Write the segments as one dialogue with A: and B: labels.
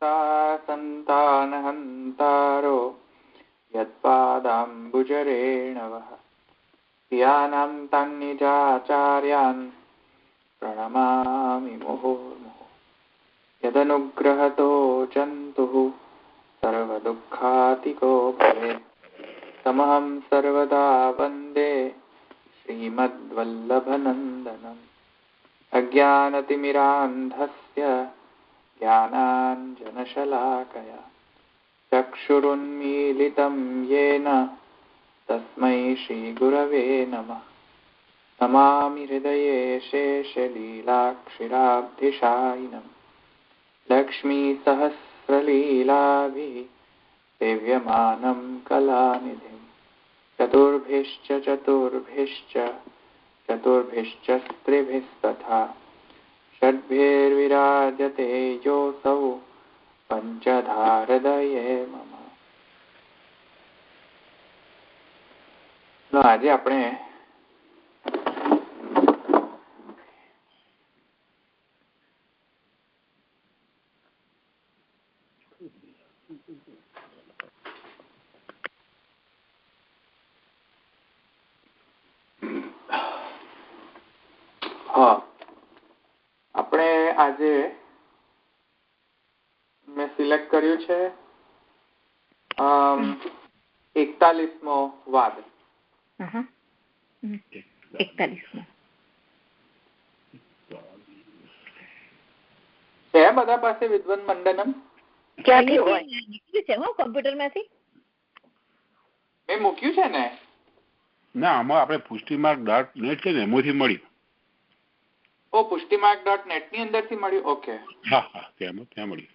A: संतानहन्तारो यत्पादाम्बुजरेणवः यानां तन्निजाचार्यान् प्रणमामि मुहुर्मुहुः यदनुग्रहतो जन्तुः सर्वदुःखातिको भवेत् तमहं सर्वदा वन्दे श्रीमद्वल्लभनन्दनम् अज्ञानतिमिरान्धस्य ज्ञानाञ्जनशलाकया चक्षुरुन्मीलितं येन तस्मै श्रीगुरवे नमः नमामि हृदये शेषलीलाक्षिराब्धिशायिनं लक्ष्मीसहस्रलीलाभिः सेव्यमानं कलानिधिं चतुर्भिश्च स्त्रिभिस्तथा षड्भिर्विराजते योऽसौ पंचधारदये मम। આજે આપણે આજે મેં સિલેક્ટ કર્યું છે 41મો વાદ.
B: 41મો
A: છે બધા પાસે વિદ્વન મંડનમ
B: ક્યાંથી હોય નીકળ્યું છે કમ્પ્યુટર માંથી
A: મેં મૂક્યું છે ને
C: ના આમાં આપણે પુષ્ટિમાર્ગ.net છે ને એમાંથી મળ્યું.
A: ઓ પુષ્ટિમાર્ગ.net ની અંદરથી મળ્યું. ઓકે
C: હા હા ત્યાં મળ્યું.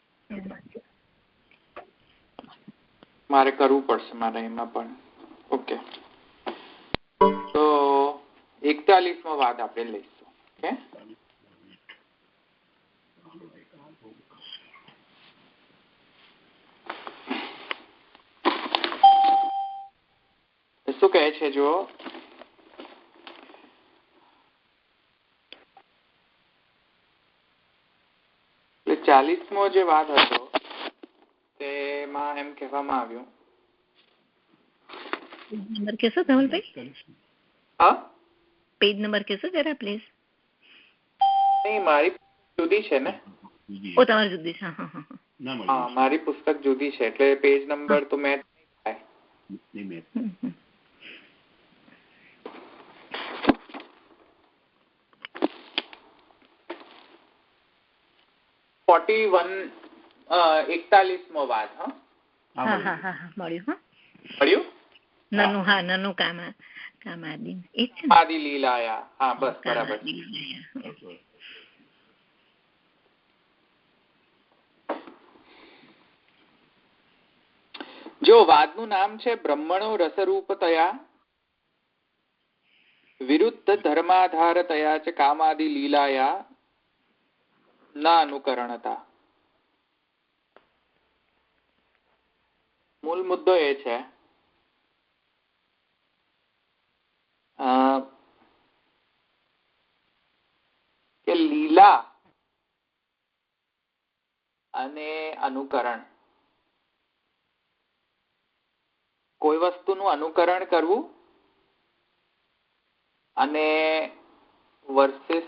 A: મારે કરવું પડશે મારે એમાં પણ. ઓકે તો 41મો વાદ આપણે લઈશું. ઓકે શું કહે છે જો એટલે 40મો જે વાદ હતો તેમાં એમ કહેવામાં આવ્યું
B: નંબર કેસો ધવલભાઈ
A: હા
B: પેજ નંબર કેસો જરા પ્લીઝ.
A: નહીં મારી જુદી છે ને.
B: ઓ તમારી જુદી છે. હા હા
A: હા મારી પુસ્તક જુદી છે એટલે પેજ નંબર તો મેચ નહીં થાય. 41મો વાદ.
B: હા હા હા મળ્યું.
A: મળ્યું
B: નનું. હા નનું કામાદિ એ છે
A: આદિ લીલાયા. હા બસ બરાબર. જો વાદનું નામ છે બ્રહ્મણો રસરૂપતયા વિરુદ્ધ ધર્માધારતયા ચ કામાદિ લીલાયા ના અનુકરણતા. મૂળ મુદ્દો એ છે કે લીલા અને અનુકરણ, કોઈ વસ્તુનું અનુકરણ કરવું અને વર્સિસ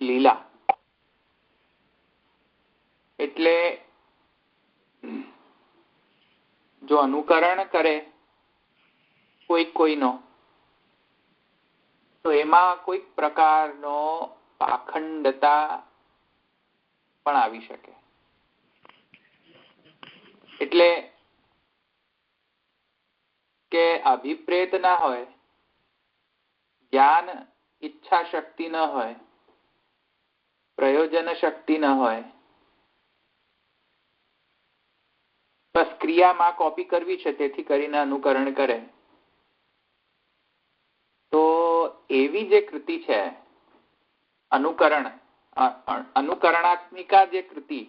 A: લીલા એટલે જો અનુકરણ કરે કોઈનો તો એમાં કોઈક પ્રકારનો પાખંડતા પણ આવી શકે. એટલે કે અભિપ્રેત ના હોય, જ્ઞાન ઈચ્છા શક્તિ ન હોય, પ્રયોજન શક્તિ ન હોય, બસ ક્રિયામાં કોપી કરવી છે તેથી કરીને અનુકરણ કરે, તો એવી જે કૃતિ છે અનુકરણાત્મિકા જે કૃતિ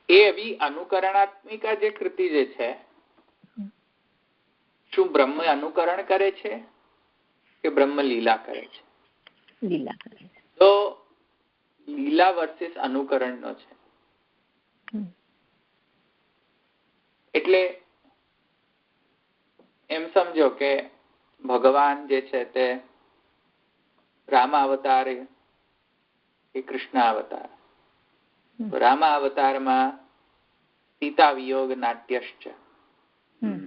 A: એવી અનુકરણાત્મિકા જે કૃતિ જે છે શું બ્રહ્મ અનુકરણ કરે છે કે બ્રહ્મ લીલા કરે છે?
B: લીલા કરે છે.
A: તો લીલા વર્સિસ અનુકરણનો છે. એટલે એમ સમજો કે ભગવાન જે છે તે રામ અવતાર એ કૃષ્ણ અવતાર. રામ અવતારમાં સીતા વિયોગ નાટ્યશ્ચ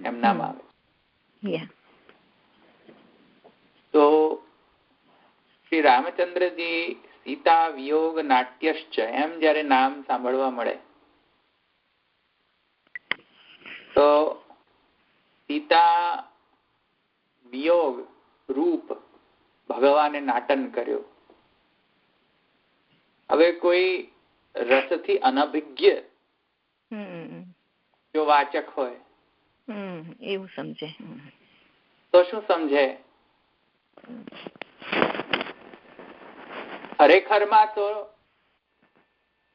A: એમ નામ આવે. તો શ્રી રામચંદ્રજી સીતા વિયોગ નાટ્યશ્ચ એમ જયારે નામ સાંભળવા મળે તો સીતા વિયોગ રૂપ ભગવાને નાટન કર્યું. હવે કોઈ રસથી અનભિજ્ઞ જો વાચક હોય
B: એવું સમજે
A: તો શું સમજે? ખરેખરમાં તો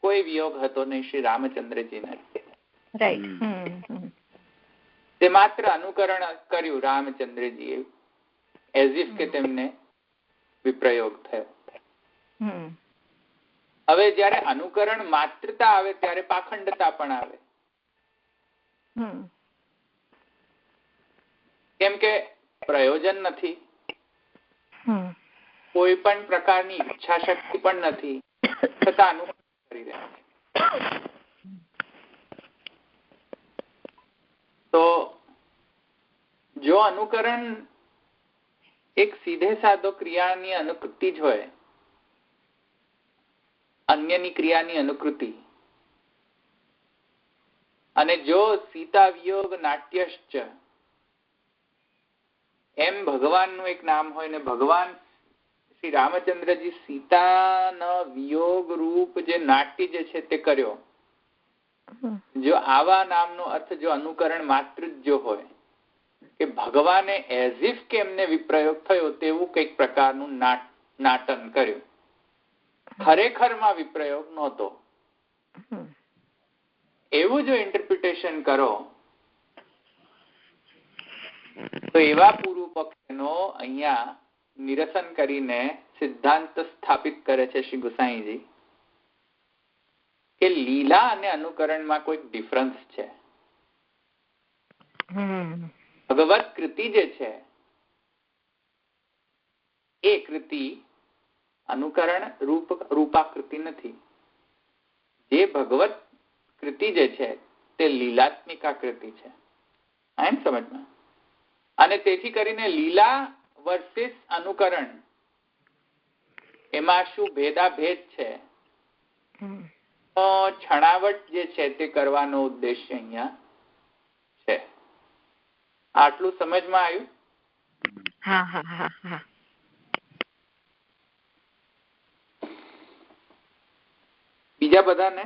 A: કોઈ વિયોગ હતો નહીં શ્રી રામચંદ્રજીને.
B: રાઈટ.
A: તે માત્ર અનુકરણ કર્યું રામચંદ્રજીએ, એઝ ઇફ કે તેમને વિપ્રયોગ થયો. હવે જયારે અનુકરણ માત્રતા આવે ત્યારે પાખંડતા પણ આવે. કેમ કે પ્રયોજન નથી, કોઈ પણ પ્રકારની ઈચ્છા શક્તિ પણ નથી, છતાં અનુકરણ કરી રહ્યા. તો જો અનુકરણ એક સીધે સાધો ક્રિયાની અનુકૃતિ જ હોય, અન્યની ક્રિયાની અનુકૃતિ, અને જો સીતા વિયોગ નાટ્યશ્ચ એમ ભગવાનનું એક નામ હોય ને ભગવાન શ્રી રામચંદ્રજી સીતાના વિયોગ રૂપ જે નાટ્ય જે છે તે કર્યો, જો આવા નામનો અર્થ જો અનુકરણ માત્ર જ જો હોય કે ભગવાને એઝ ઇફ કે એમને વિપ્રયોગ થયો તેવું કઈક પ્રકારનું નાટન કર્યું, ખરેખરમાં વિપ્રયોગ નહોતો, એવું જો ઇન્ટરપ્રિટેશન કરો તો એવા પૂર્વ પક્ષનો અહીંયા નિરસન કરીને સિદ્ધાંત સ્થાપિત કરે છે શ્રી ગુસાઈજી કે લીલા અને અનુકરણમાં કોઈ ડિફરન્સ છે. ભગવત કૃતિ જે છે એ કૃતિ અનુકરણ રૂપાકૃતિ નથી. જે ભગવત કૃતિ જે છે તે લીલાત્મિકા કૃતિ છે. એમ સમજમાં. અને તેથી કરીને લીલા વર્સિસ અનુકરણ એમાં શું ભેદાભેદ છે, છણાવટ જે છે તે કરવાનો ઉદ્દેશ્ય અહીંયા છે. આટલું સમજમાં આવ્યું?
B: હા હા હા હા.
A: બીજા બધાને?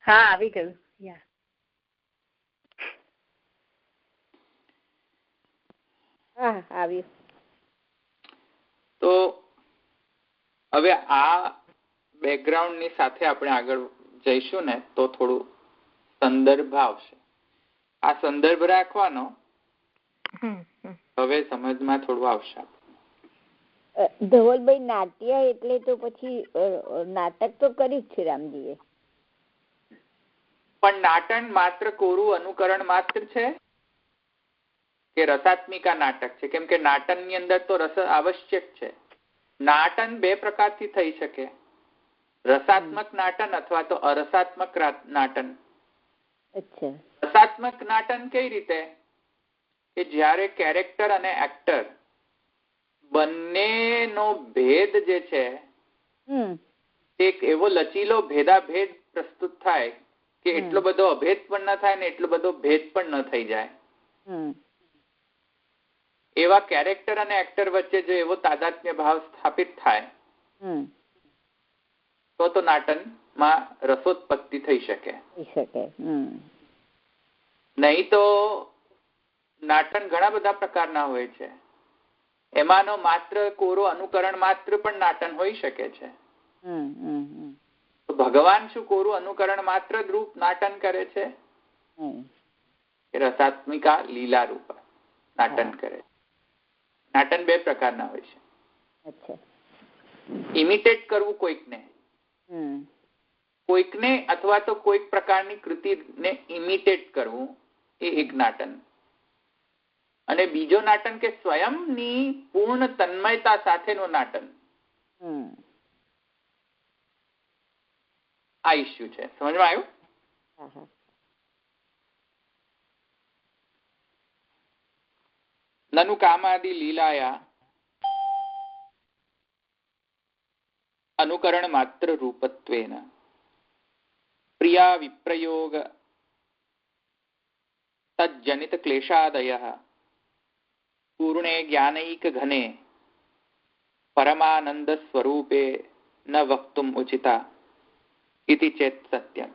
B: હા આવી ગયું.
A: તો હવે આ બેકગ્રાઉન્ડ ની સાથે આપણે આગળ જઈશું ને તો થોડું સંદર્ભ આવશે. આ સંદર્ભ રાખવાનો હવે સમજમાં થોડું આવશે.
D: ધવલભાઈ નાટ્ય એટલે તો પછી નાટક તો કર્યું જ છે રામજીએ,
A: પણ નાટન માત્ર કોરું અનુકરણ માત્ર છે કે રસાત્મિકા નાટક છે? કેમ કે નાટન ની અંદર તો રસ આવશ્યક છે. નાટન બે પ્રકારથી થઈ શકે, રસાત્મક નાટન અથવા તો અરસાત્મક નાટન. રસાત્મક નાટન કઈ રીતે? કે જ્યારે કેરેક્ટર અને એક્ટર બંનેનો ભેદ જે છે એક એવો લચીલો ભેદાભેદ પ્રસ્તુત થાય કે એટલો બધો અભેદ પણ ન થાય ને એટલો બધો ભેદ પણ ન થઈ જાય. એવા કેરેક્ટર અને એક્ટર વચ્ચે જો એવો તાદાત્મ્ય ભાવ સ્થાપિત થાય તો નાટનમાં રસોત્પત્તિ થઈ શકે. નહીં તો નાટન ઘણા બધા પ્રકારના હોય છે. એમાંનો માત્ર કોરો અનુકરણ માત્ર પણ નાટન હોઈ શકે છે. ભગવાન શું કોરું અનુકરણ માત્ર જ રૂપ નાટન કરે છે? રસાત્મિકા લીલા રૂપ નાટન કરે. નાટન બે પ્રકારના હોય છે. ઇમિટેટ કરવું કોઈકને અથવા તો કોઈક પ્રકારની કૃતિને ઇમિટેટ કરવું એ એક નાટન. અને બીજો નાટન કે સ્વયંની પૂર્ણ તન્મયતા સાથેનું નાટન. આ ઇસ્યુ છે. સમજમાં આવ્યું? નનુ કામાદિ લીલાયા અનુકરણ માત્ર રૂપત્વેન પ્રિયા વિપ્રયોગ તજ્જનિત ક્લેશાદયઃ પૂર્ણે જ્ઞાનૈક ઘને પરમાનંદ સ્વરૂપે ન વક્તુમ ઉચિતા ઇતિ ચેત સત્યમ.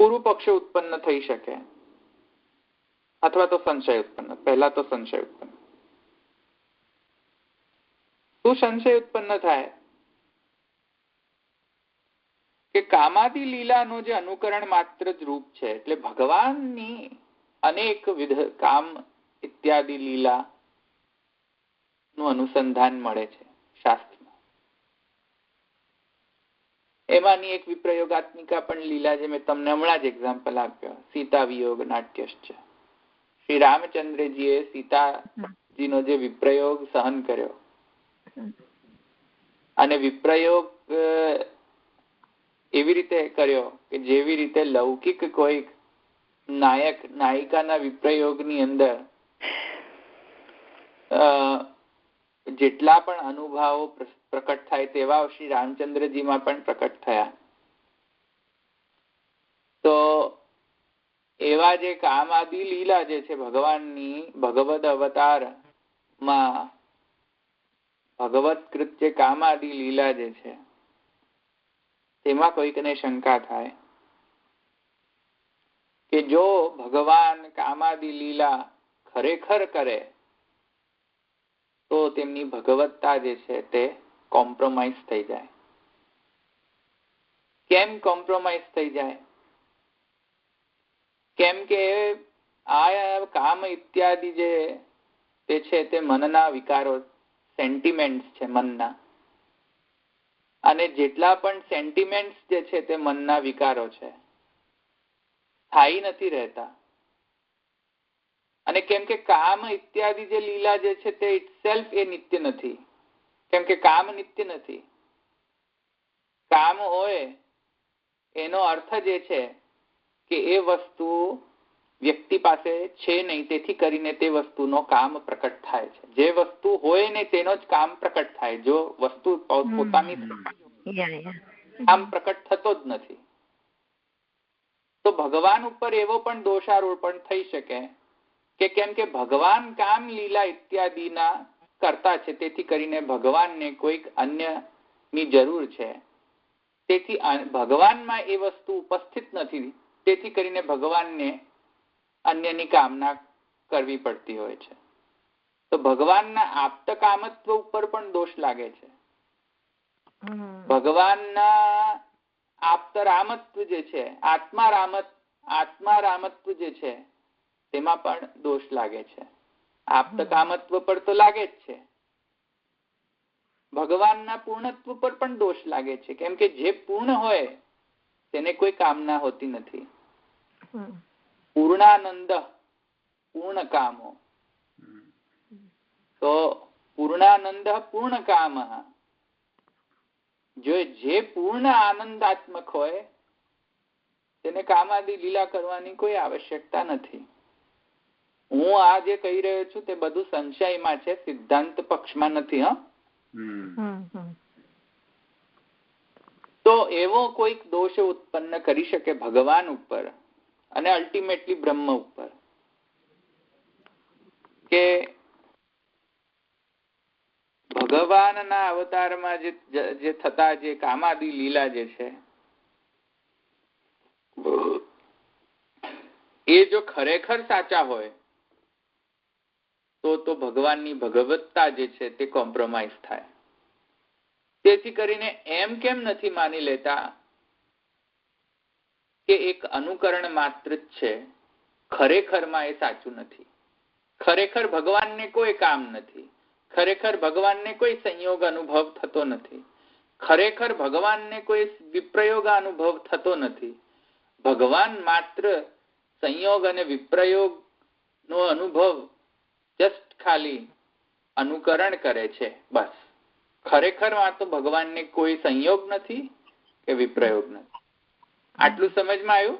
A: પૂર્વ પક્ષ ઉત્પન્ન થઈ શકે અથવા તો સંશય ઉત્પન્ન. પહેલા તો સંશય ઉત્પન્ન. શું સંશય ઉત્પન્ન થાય કે કામાદિ લીલાનું જે અનુકરણ માત્ર જ રૂપ છે, એટલે ભગવાનની અનેક વિધ કામ ઇત્યાદિ લીલા નું અનુસંધાન મળે છે શાસ્ત્રમાં. એમાંની એક વિપ્રયોગાત્મિકા પણ લીલા, જે મેં તમને હમણાં જ એક્ઝામ્પલ આપ્યો, સીતા વિયોગ નાટ્યશ્ચ. શ્રી રામચંદ્રજીએ સીતાજીનો જે વિપ્રયોગ સહન કર્યો, અને વિપ્રયોગ એવી રીતે કર્યો કે જેવી રીતે લૌકિક કોઈ નાયક નાયિકાના વિપ્રયોગની અંદર જેટલા પણ અનુભાવો પ્રકટ થાય તેવા શ્રી રામચંદ્રજીમાં પણ પ્રકટ થયા. તો એવા જે કામ આદિ લીલા જે છે ભગવાનની ભગવદ અવતારમાં ભગવત્કૃત જે કામ આદિ લીલા જે છે તેમાં કોઈકને શંકા થાય કે જો ભગવાન કામાદિ લીલા ખરેખર કરે તો તેમની ભગવત્તા જે છે તે કોમ્પ્રોમાઇઝ થઈ જાય. કેમ કોમ્પ્રોમાઇઝ થઈ જાય? કેમ કે આ કામ ઇત્યાદિ જે તે છે તે મનના વિકારો, સેન્ટિમેન્ટ્સ છે મનના, અને જેટલા પણ સેન્ટિમેન્ટ્સ જે છે તે મનના વિકારો છે, સ્થાયી નથી રહેતા. અને કેમ કે કામ ઇત્યાદિ જે લીલા જે છે તે ઇટસેલ્ફ એ નિત્ય નથી. કેમ કે કામ નિત્ય નથી. કામ હોય એનો અર્થ જે છે કે એ વસ્તુ વ્યક્તિ પાસે છે નહીં, તેથી કરીને તે વસ્તુનો કામ પ્રકટ થાય છે. જે વસ્તુ હોય ને તેનો જ કામ પ્રકટ થાય. જો વસ્તુ પોતાની કામ પ્રકટ થતો જ નથી. તો ભગવાન ઉપર એવો પણ દોષારોપણ થઈ શકે કે કેમ કે ભગવાન કામ લીલા ઇત્યાદિના કરતા છે, તેથી કરીને ભગવાનને કોઈક અન્યની જરૂર છે, તેથી ભગવાનમાં એ વસ્તુ ઉપસ્થિત નથી, તેથી કરીને ભગવાનને અન્યની કામના કરવી પડતી હોય છે. તો ભગવાનના આપ્ત કામત્વ ઉપર પણ દોષ લાગે છે. ભગવાનના આપ્ત રામત્વ જે છે, આત્મા રામત્વ જે છે તેમાં પણ દોષ લાગે છે. આપ્ત કામત્વ પર તો લાગે જ છે, ભગવાનના પૂર્ણત્વ પર પણ દોષ લાગે છે. કેમ કે જે પૂર્ણ હોય તેને કોઈ કામના હોતી નથી. પૂર્ણાનંદ પૂર્ણ કામો. તો પૂર્ણાનંદ પૂર્ણ કામ, જો જે પૂર્ણ આનંદાત્મક હોય તેને કામાદિ લીલા કરવાની કોઈ આવશ્યકતા નથી. હું આ જે કહી રહ્યો છું તે બધું સંશયમાં છે, સિદ્ધાંત પક્ષમાં નથી. તો એવો કોઈક દોષ ઉત્પન્ન કરી શકે ભગવાન ઉપર અને અલ્ટિમેટલી બ્રહ્મ ઉપર કે ભગવાનના અવતારમાં જે થતા જે કામાદિ લીલા જે છે એ જો ખરેખર સાચા હોય તો ભગવાનની ભગવત્તા જે છે તે કોમ્પ્રોમાઇઝ થાય. તેથી કરીને એમ કેમ નથી માની લેતા કે એક અનુકરણ માત્ર જ છે, ખરેખરમાં એ સાચું નથી. ખરેખર ભગવાનને કોઈ કામ નથી, ખરેખર ભગવાનને કોઈ સંયોગ અનુભવ થતો નથી, ખરેખર ભગવાનને કોઈ વિપ્રયોગ અનુભવ થતો નથી. ભગવાન માત્ર સંયોગ અને વિપ્રયોગ નો અનુભવ જસ્ટ ખાલી અનુકરણ કરે છે, બસ. ખરેખર માં તો ભગવાનને કોઈ સંયોગ નથી કે વિપ્રયોગ નથી. આટલું સમજમાં આવ્યું?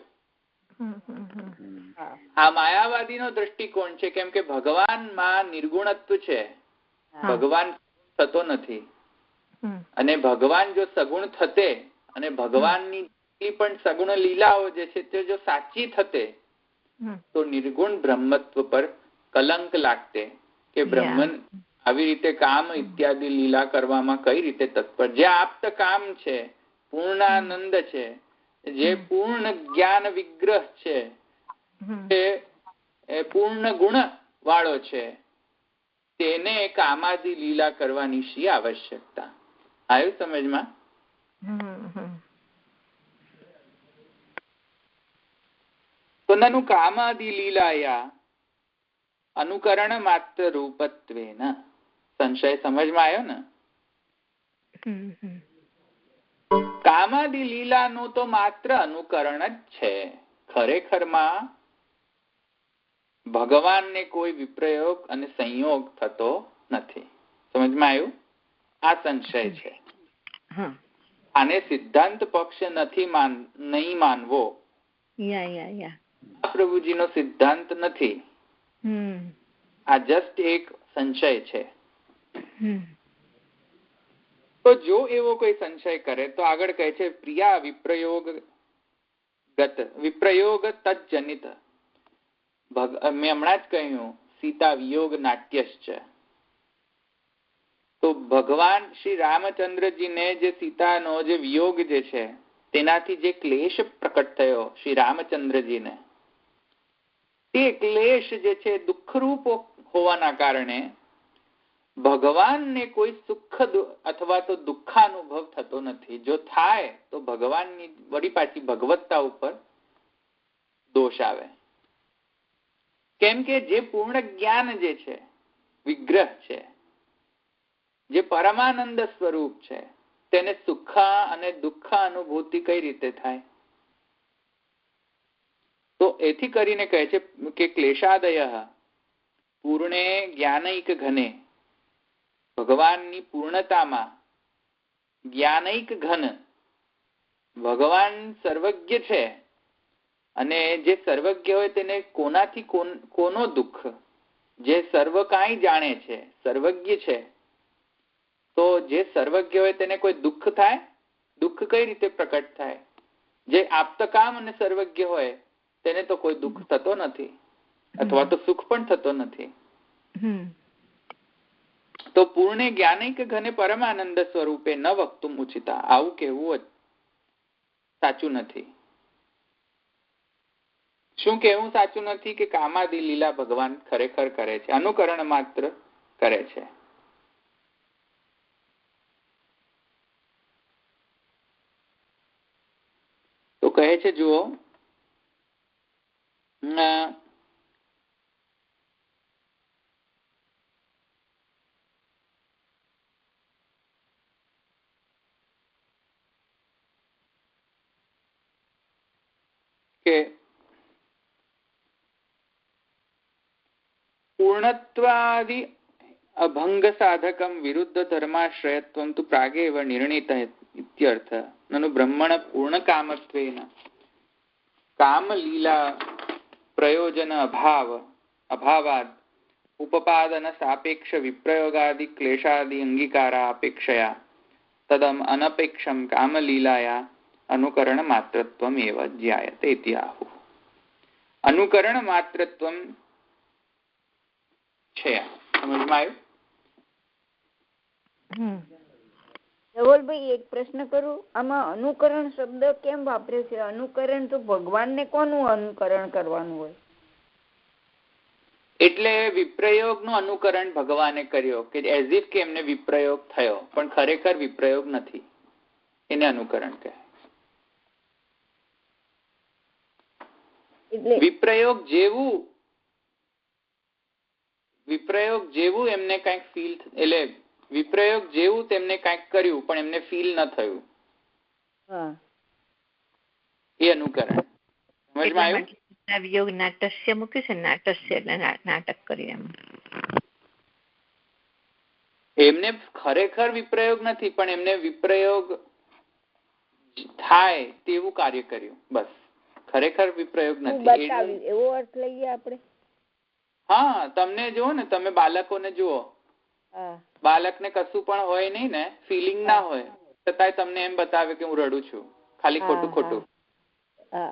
A: આ માયાવાદીનો દ્રષ્ટિકોણ છે, કેમ કે ભગવાનમાં નિર્ગુણત્વ છે, ભગવાન થતો નથી. અને ભગવાન જો સગુણ થતે અને ભગવાનની પણ સગુણ લીલાઓ જે છે તે જો સાચી થતે તો નિર્ગુણ બ્રહ્મત્વ પર કલંક લાગતે કે બ્રહ્મન આવી રીતે કામ ઇત્યાદિ લીલા કરવામાં કઈ રીતે તત્પર. જે આપ્ત કામ છે, પૂર્ણાનંદ છે, જે પૂર્ણ જ્ઞાન વિગ્રહ છે, પૂર્ણ ગુણ વાળો છે, તેને કામાદિ લીલા કરવાની શી આવશ્યકતા? આવ્યું સમજમાં? તો નનુ કામાદિ લીલાયા અનુકરણ માત્ર રૂપત્વેન. સંશય સમજમાં આવ્યો ને? કામાદિ લીલાનું તો માત્ર અનુકરણ જ છે, ખરેખરમાં ભગવાનને કોઈ વિપ્રયોગ અને સંયોગ થતો નથી. સમજમાં આવ્યું? આ સંશય છે. આને સિદ્ધાંત પક્ષ નહીં માનવો. પ્રભુજીનો સિદ્ધાંત નથી, આ જસ્ટ એક સંશય છે. તો જો એવો કોઈ સંશય કરે તો આગળ કહે છે પ્રિયા વિપ્રયોગ તજ્જનિત. મેં હમણાં જ કહ્યું સીતા વિયોગ નાટ્યશ્ચ. તો ભગવાન શ્રી રામચંદ્રજીને જે સીતાનો જે વિયોગ જે છે તેનાથી જે ક્લેશ પ્રકટ થયો શ્રી રામચંદ્રજીને, તે ક્લેશ જે છે દુઃખરૂપ હોવાના કારણે ભગવાનને કોઈ સુખ અથવા તો દુઃખાનુભવ થતો નથી. જો થાય તો ભગવાનની વળી પાછી ભગવત્તા ઉપર દોષ આવે. કેમ કે જે પૂર્ણ જ્ઞાન જે છે, વિગ્રહ છે, જે પરમાનંદ સ્વરૂપ છે, તેને સુખ અને દુઃખ અનુભૂતિ કઈ રીતે થાય? તો એથી કરીને કહે છે કે ક્લેશાદય પૂર્ણે જ્ઞાનૈક ઘને. ભગવાનની પૂર્ણતામાં જ્ઞાનૈક ઘન, ભગવાન સર્વજ્ઞ છે અને જે સર્વજ્ઞ હોય તેને કોનાથી કોનો દુઃખ? જે સર્વ કાંઈ જાણે છે, સર્વજ્ઞ છે, તો જે સર્વજ્ઞ હોય તેને કોઈ દુઃખ થાય? દુઃખ કઈ રીતે પ્રકટ થાય? જે આપ્તકામ અને સર્વજ્ઞ હોય તેને તો કોઈ દુઃખ થતો નથી, અથવા તો સુખ પણ થતો નથી. તો પૂર્ણે જ્ઞાનૈક ઘને પરમાનંદ સ્વરૂપે ન વક્તુમ ઉચિતા. આવું કહેવું જ સાચું નથી. શું કહેવું સાચું નથી? કે કામાદિ લીલા ભગવાન ખરેખર કરે છે, અનુકરણ માત્ર કરે છે. તો કહે છે જુઓ, કે પૂર્ણત્વાદિ અભંગ સાધકમ વિરુદ્ધ ધર્માશ્રયત્વં તુ પ્રાગેવ નિર્ણિત ઇત્યર્થ. નનુ બ્રહ્મણ પૂર્ણ કામત્વેન કામ લીલા પ્રયોજન અભાવાદ ઉપપાદન સાપેક્ષ વિપ્રયોગાદિ ક્લેશાદિ અંગીકારા અપેક્ષયા તદમ અનપેક્ષમ કામલીલાયા અનુકરણ માત્રત્વમ એવ જ્ઞાયતે ઇતિ આહુઃ. અનુકરણ માત્રત્વમ છે. સમજમાં આવ્યું?
D: ધવલભાઈ એક પ્રશ્ન કરું, આમાં અનુકરણ શબ્દ કેમ વાપર્યો છે? અનુકરણ તો ભગવાનને કોનું અનુકરણ કરવાનું હોય?
A: એટલે વિપ્રયોગ નું અનુકરણ ભગવાને કર્યો કે એઝ ઇફ કે એમને વિપ્રયોગ થયો, પણ ખરેખર વિપ્રયોગ નથી, એને અનુકરણ કહે. વિપ્રયોગ જેવું વિપ્રયોગ જેવું એમને કંઈક ફીલ, એટલે વિપ્રયોગ જેવું તેમને કંઈક કર્યું પણ એમને ફીલ ન થયું, એ અનુકરણ. સમજમાં આવ્યું?
B: વિયોગ નાટસ્ય મૂક્યું છે, નાટસ્ય એટલે નાટક કર્યું.
A: એમને ખરેખર વિપ્રયોગ નથી પણ એમને વિપ્રયોગ થાય તેવું કાર્ય કર્યું, બસ. ખરેખર વિપ્રયોગ નથી
D: એવો અર્થ લઈએ આપણે.
A: હા, તમને જુઓ ને, તમે બાળકોને જુઓ, બાળકને કશું પણ હોય નહીં ને, ફિલિંગ ના હોય, છતાંય તમને એમ બતાવે કે હું રડું છું, ખાલી ખોટું ખોટું.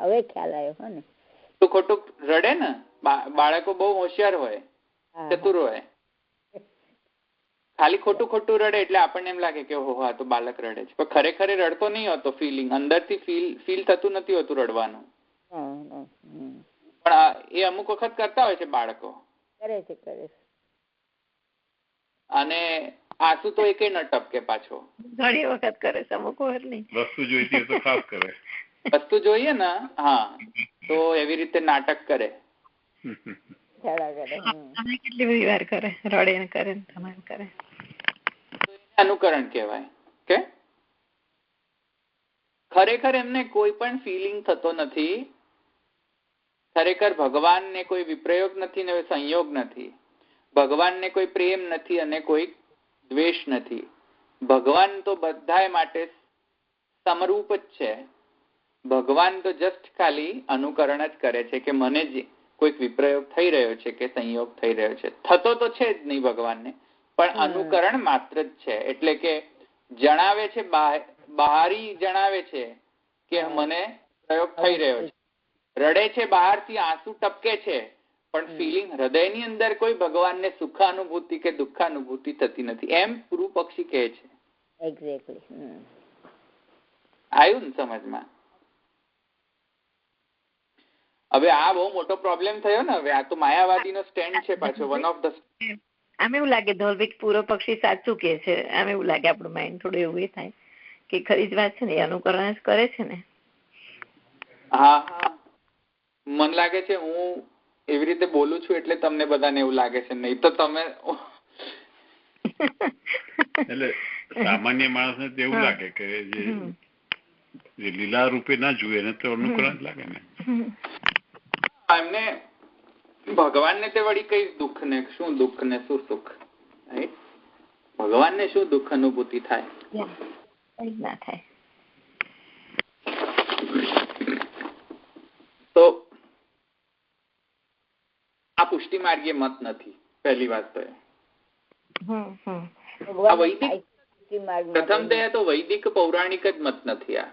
D: હવે ખ્યાલ આવ્યો ને.
A: ખોટું ખોટું રડે ને. બાળકો બહુ હોશિયાર હોય, ચતુર હોય, ખાલી ખોટું ખોટું રડે એટલે આપણને એમ લાગે કે ઓહો આ તો બાળક રડે છે, પણ ખરેખર રડતો નહીં હોતો. ફિલિંગ અંદરથી ફીલ થતું નથી હોતું રડવાનું. પણ એ અમુક વખત કરતા હોય છે બાળકો.
D: કરે છે.
A: અને આંસુ તો એકે ન ટપકે પાછો.
B: ઘણી વખત કરે છે, અમુક વખત નહીં.
C: વસ્તુ જોઈતી તો ખાસ કરે.
A: વસ્તુ જોઈએ ને, હા, તો એવી રીતે નાટક કરે.
B: કેટલી બધી વાર કરે, રડે ને કરે ને તમારે કરે.
A: અનુકરણ કહેવાય કે ખરેખર એમને કોઈ પણ ફિલિંગ થતો નથી. ખરેખર ભગવાનને કોઈ વિપ્રયોગ નથી ને સંયોગ નથી. ભગવાનને કોઈ પ્રેમ નથી અને કોઈ દ્વેષ નથી. ભગવાન તો બધાય માટે સમરૂપ જ છે. ભગવાન તો જસ્ટ ખાલી અનુકરણ જ કરે છે કે મને જ કોઈક વિપ્રયોગ થઈ રહ્યો છે કે સંયોગ થઈ રહ્યો છે. થતો તો છે જ નહીં ભગવાનને, પણ અનુકરણ માત્ર જ છે. એટલે કે જણાવે છે, બહારી જણાવે છે કે મને પ્રયોગ થઈ રહ્યો છે. રડે છે બહારથી, આંસુ ટપકે છે, પણ ફિલિંગ હૃદયની અંદર કોઈ ભગવાનને સુખાનુભૂતિ કે દુઃખાનુભૂતિ થતી નથી, એમ પૂરું પક્ષી કહે છે. આવ્યું ને સમજમાં? હવે આ બહુ મોટો પ્રોબ્લેમ થયો ને. હવે આ તો માયાવાદીનો સ્ટેન્ડ છે પાછો, વન ઓફ ધ.
B: આમ એવું લાગે ધોલવીક પૂરો પક્ષી સાચું કે છે. આમ એવું લાગે આપણું માઇન્ડ થોડું એવું એ થાય કે ખરી જ વાત છે ને, અનુકરણ જ કરે છે ને.
A: હા, મન લાગે છે હું એવી રીતે બોલું છું એટલે તમને બધાને એવું લાગે છે, નહીં તો તમે
C: એટલે સામાન્ય માણસને તો એવું લાગે કે જે લીલા રૂપે ના જુએ ને તો અનુકરણ લાગે ને.
A: એમને ભગવાનને તે વળી કઈ દુઃખ ને શું દુઃખ ને શું સુખ, ભગવાનને શું દુઃખ અનુભૂતિ થાય?
B: ના થાય.
A: તો આ પુષ્ટિ માર્ગીય મત નથી, પહેલી વાત તો. પ્રથમ તો વૈદિક પૌરાણિક જ મત નથી.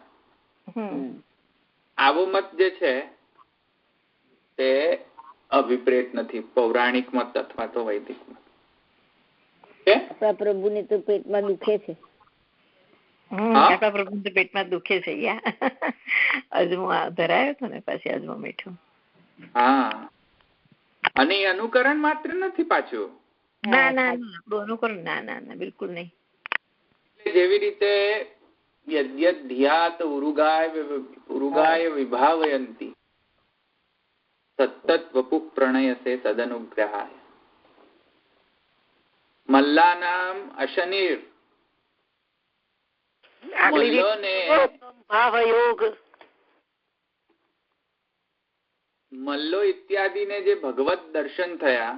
A: આવો મત જે છે તે અભિપ્રેત નથી, પૌરાણિક મત અથવા તો વૈદિક મત.
D: પ્રભુને તો પેટમાં દુખે છે.
B: પ્રભુ તો પેટમાં દુખે છે. અજમો ધરાયો હતો ને પછી અજમો મીઠું.
A: હા, અને એ અનુકરણ માત્ર નથી પાછું.
B: ના અનુકરણ ના બિલકુલ નહીં.
A: જેવી રીતે યદ્યદ્ ઉરુગાય વિભાવયંતી સતત વપુ પ્રણયસે તદનુગ્રહાય મલ્લાનામ અશનિર મલ્લો ઇત્યાદિને જે ભગવત દર્શન થયા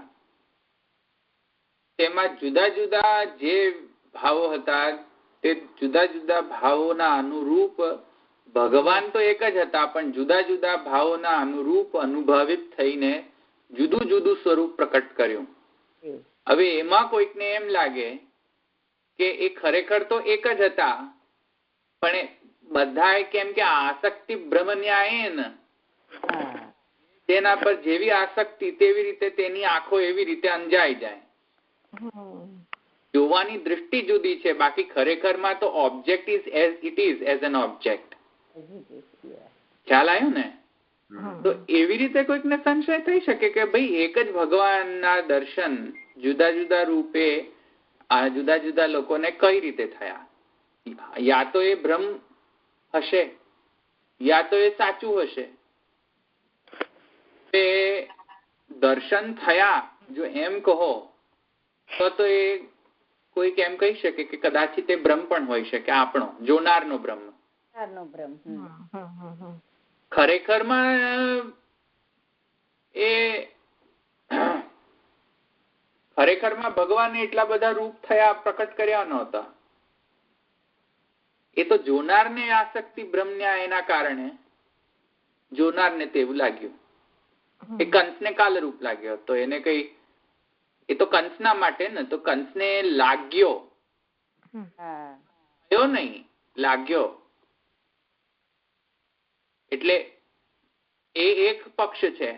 A: તેમાં જુદા જુદા જે ભાવો હતા તે જુદા જુદા ભાવોના અનુરૂપ ભગવાન તો એક જ હતા, પણ જુદા જુદા ભાવોના અનુરૂપ અનુભવિત થઈને જુદું જુદું સ્વરૂપ પ્રકટ કર્યું. હવે એમાં કોઈકને એમ લાગે કે એ ખરેખર તો એક જ હતા, પણ બધા કેમ કે આસક્તિ બ્રહ્મ ન્યાયે તેના પર જેવી આસક્તિ તેવી રીતે તેની આંખો એવી રીતે અંજાઈ જાય. જોવાની દૃષ્ટિ જુદી છે, બાકી ખરેખરમાં તો object is as it is as an object. ખ્યાલ આવ્યો ને? તો એવી રીતે કોઈકને સંશય થઈ શકે કે ભાઈ એક જ ભગવાનના દર્શન જુદા જુદા રૂપે આ જુદા જુદા લોકોને કઈ રીતે થયા? યા તો એ ભ્રમ હશે, યા તો એ સાચું હશે. દર્શન થયા જો એમ કહો તો એ કોઈક એમ કહી શકે કે કદાચિત એ બ્રહ્મ પણ હોઈ શકે, આપણો જોનારનો બ્રહ્મ. ખરેખરમાં ભગવાને એટલા બધા રૂપ થયા, પ્રકટ કર્યા નહોતા. એ તો જોનારને આસક્તિ બ્રહ્મ્યા એના કારણે જોનારને તેવું લાગ્યું. એ કંસને કાલરૂપ લાગ્યો તો એને કઈ, એ તો કંસના માટે ને, તો કંસને લાગ્યો નહીં, લાગ્યો. એટલે એ એક પક્ષ છે.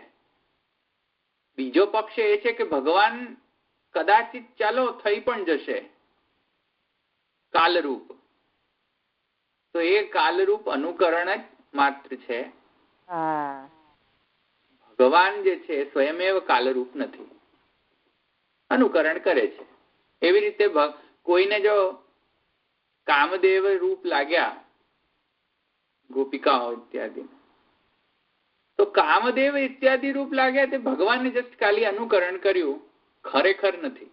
A: બીજો પક્ષ એ છે કે ભગવાન કદાચિત ચાલો થઈ પણ જશે કાલરૂપ, તો એ કાલરૂપ અનુકરણ જ માત્ર છે. ભગવાન જે છે સ્વયમેવ કાલરૂપ નથી, અનુકરણ કરે છે. એવી રીતે કોઈને જો કામદેવ રૂપ લાગ્યા ગોપિકાઓ ઇત્યાદિ, તો કામદેવ ઇત્યાદિ રૂપ લાગ્યા તે ભગવાનને જસ્ટ ખાલી અનુકરણ કર્યું, ખરેખર નથી.